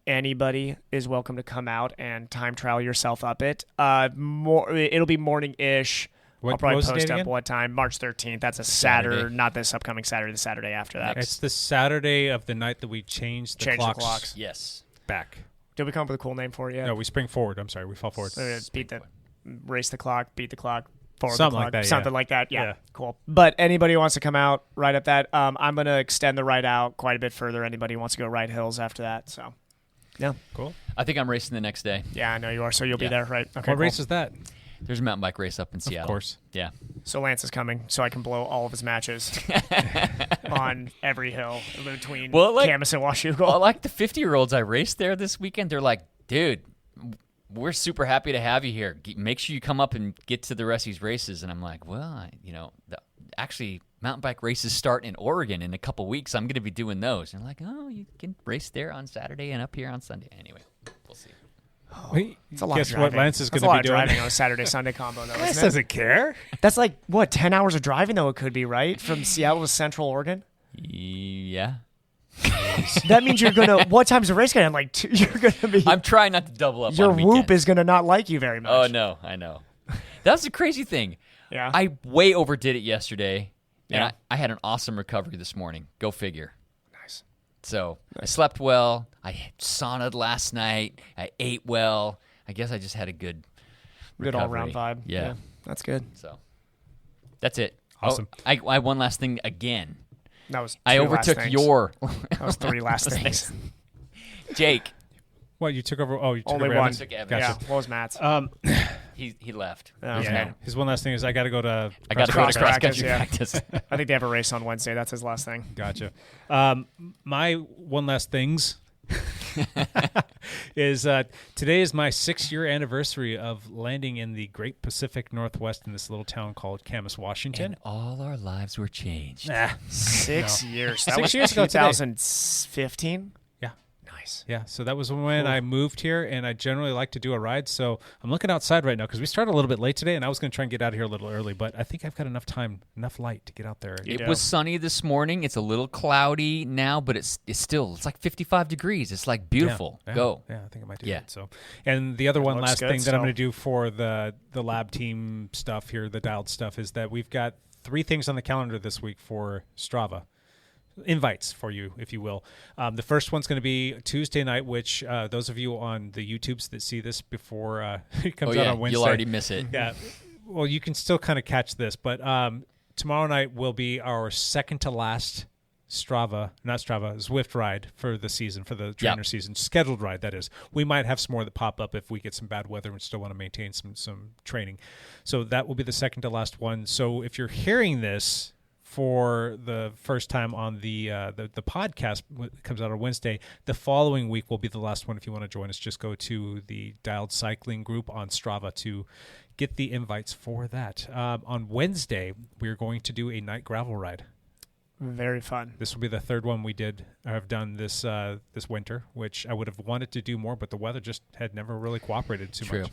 Anybody is welcome to come out and time trial yourself up it. It'll be morning-ish. I'll probably post up what time. March 13th. That's a Saturday. Not this upcoming Saturday, the Saturday after that. It's the Saturday of the night that we changed the clocks. Yes. Back. Did we come up with a cool name for it yet? No, we spring forward. I'm sorry. We fall forward. Race the clock, beat the clock, forward something the clock. Like that, something like that. Yeah, cool. But anybody who wants to come out, ride up that. I'm going to extend the ride out quite a bit further. Anybody who wants to go ride hills after that. So, yeah. Cool. I think I'm racing the next day. Yeah, I know you are. So you'll be there, right? Okay. What race is that? There's a mountain bike race up in Seattle. Of course. Yeah. So Lance is coming, so I can blow all of his matches on every hill between Camas and Washougal. Well, like the 50-year-olds I raced there this weekend, they're like, dude, we're super happy to have you here. Make sure you come up and get to the rest of these races. And I'm like, well, actually, mountain bike races start in Oregon in a couple weeks. I'm going to be doing those. And I'm like, oh, you can race there on Saturday and up here on Sunday. Anyway, we'll see. It's a lot Guess of driving. what Lance is going to be doing? Driving on a Saturday-Sunday combo, though. Lance doesn't care. That's like, 10 hours of driving, though, it could be, right? From Seattle to Central Oregon? Yeah. That means you're going to... What time's the race going to end? You're going to be... I'm trying not to double up Your on whoop weekends. is going to not like you very much. Oh, no. I know. That's the crazy thing. Yeah. I way overdid it yesterday, and Yeah. I had an awesome recovery this morning. Go figure. Nice. So I slept well. I saunaed last night. I ate well. I guess I just had a good all-around vibe. Yeah. That's good. So that's it. Awesome. Oh, I one last thing again. That was I two overtook last things. your. That was three last things. Jake. What, you took over? Oh, you took Only over one. Evans? Took Evans. Gotcha. Yeah. What was Matt's? He left. Yeah. His one last thing is I got to go to. I got to go to cross country yeah. practice. I think they have a race on Wednesday. That's his last thing. Gotcha. My one last things is today is my 6-year anniversary of landing in the Great Pacific Northwest in this little town called Camas, Washington. And all our lives were changed. 6 years. That 6 was years ago today. 2015. Yeah. Nice. Yeah, so that was when I moved here, and I generally like to do a ride. So I'm looking outside right now because we started a little bit late today, and I was going to try and get out of here a little early, but I think I've got enough time, enough light to get out there. It was sunny this morning. It's a little cloudy now, but it's like 55 degrees. It's like beautiful. Yeah, Go. Yeah, I think I might do that. So, and the other one last thing that I'm going to do for the lab team stuff here, the dialed stuff, is that we've got 3 things on the calendar this week for Strava. Invites for you, if you will. The first one's going to be Tuesday night, which those of you on the YouTubes that see this before it comes out on Wednesday. You'll already miss it. Yeah. Well, you can still kind of catch this, but tomorrow night will be our second to last Zwift ride for the season, for the trainer season. Scheduled ride, that is. We might have some more that pop up if we get some bad weather and still want to maintain some training. So that will be the second to last one. So if you're hearing this for the first time on the podcast, it comes out on Wednesday, the following week will be the last one. If you want to join us, just go to the Dialed Cycling group on Strava to get the invites for that. On Wednesday, we're going to do a night gravel ride. Very fun. This will be the third one we have done this winter, which I would have wanted to do more, but the weather just had never really cooperated too much.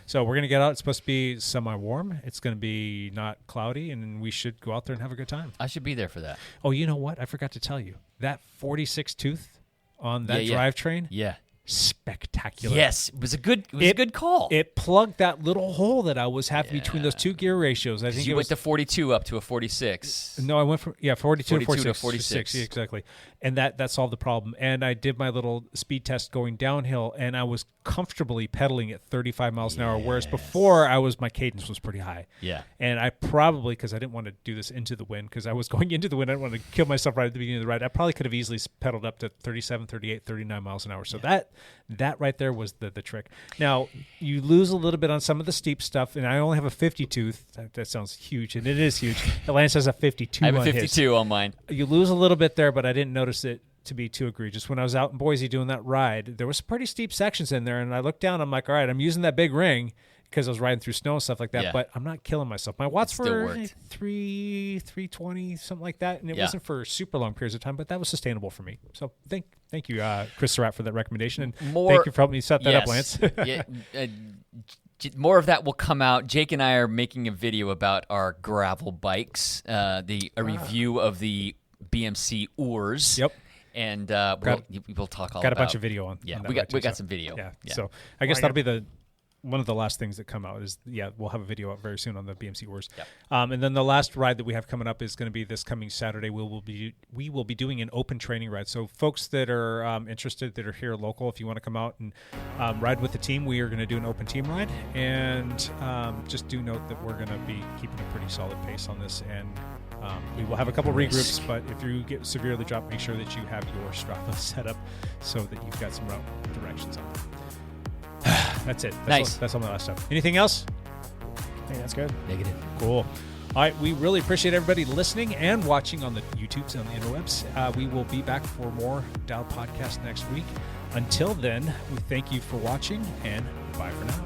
So we're going to get out. It's supposed to be semi-warm. It's going to be not cloudy, and we should go out there and have a good time. I should be there for that. Oh, you know what? I forgot to tell you. That 46 tooth on that drivetrain. Yeah. Spectacular. Yes, it was a good call. It plugged that little hole that I was having between those two gear ratios. I think you went to 42 up to a 46. No, I went from 42 to 46. Yeah, exactly. And that solved the problem. And I did my little speed test going downhill, and I was comfortably pedaling at 35 miles an hour, whereas before my cadence was pretty high. Yeah. And I probably, because I didn't want to do this into the wind, because I was going into the wind, I didn't want to kill myself right at the beginning of the ride. I probably could have easily pedaled up to 37, 38, 39 miles an hour. So that right there was the trick. Now, you lose a little bit on some of the steep stuff, and I only have a 50 tooth. That sounds huge, and it is huge. Lance has a 52 I have a on 52 his. on mine. You lose a little bit there, but I didn't notice it to be too egregious. When I was out in Boise doing that ride, there was pretty steep sections in there, and I looked down, I'm like, all right, I'm using that big ring because I was riding through snow and stuff like that, but I'm not killing myself. My watts were 320, something like that, and it wasn't for super long periods of time, but that was sustainable for me. So thank you, Chris Surratt, for that recommendation, and thank you for helping me set that up, Lance. More of that will come out. Jake and I are making a video about our gravel bikes, a review of the BMC Oars. Yep. And we'll talk all about. Got a bunch of video on. Yeah, on we got some video. Yeah. So I guess that'll be one of the last things that come out is we'll have a video out very soon on the BMC Oars. Yep. And then the last ride that we have coming up is going to be this coming Saturday. We will be doing an open training ride. So folks that are interested, that are here local, if you want to come out and ride with the team, we are going to do an open team ride. And just do note that we're going to be keeping a pretty solid pace on this, and we will have a couple regroups, but if you get severely dropped, make sure that you have your Strava set up so that you've got some route directions on it. That's it. That's all my last stuff. Anything else? I think that's good. Negative. Cool. All right. We really appreciate everybody listening and watching on the YouTubes and the interwebs. We will be back for more Dialed Podcast next week. Until then, we thank you for watching, and bye for now.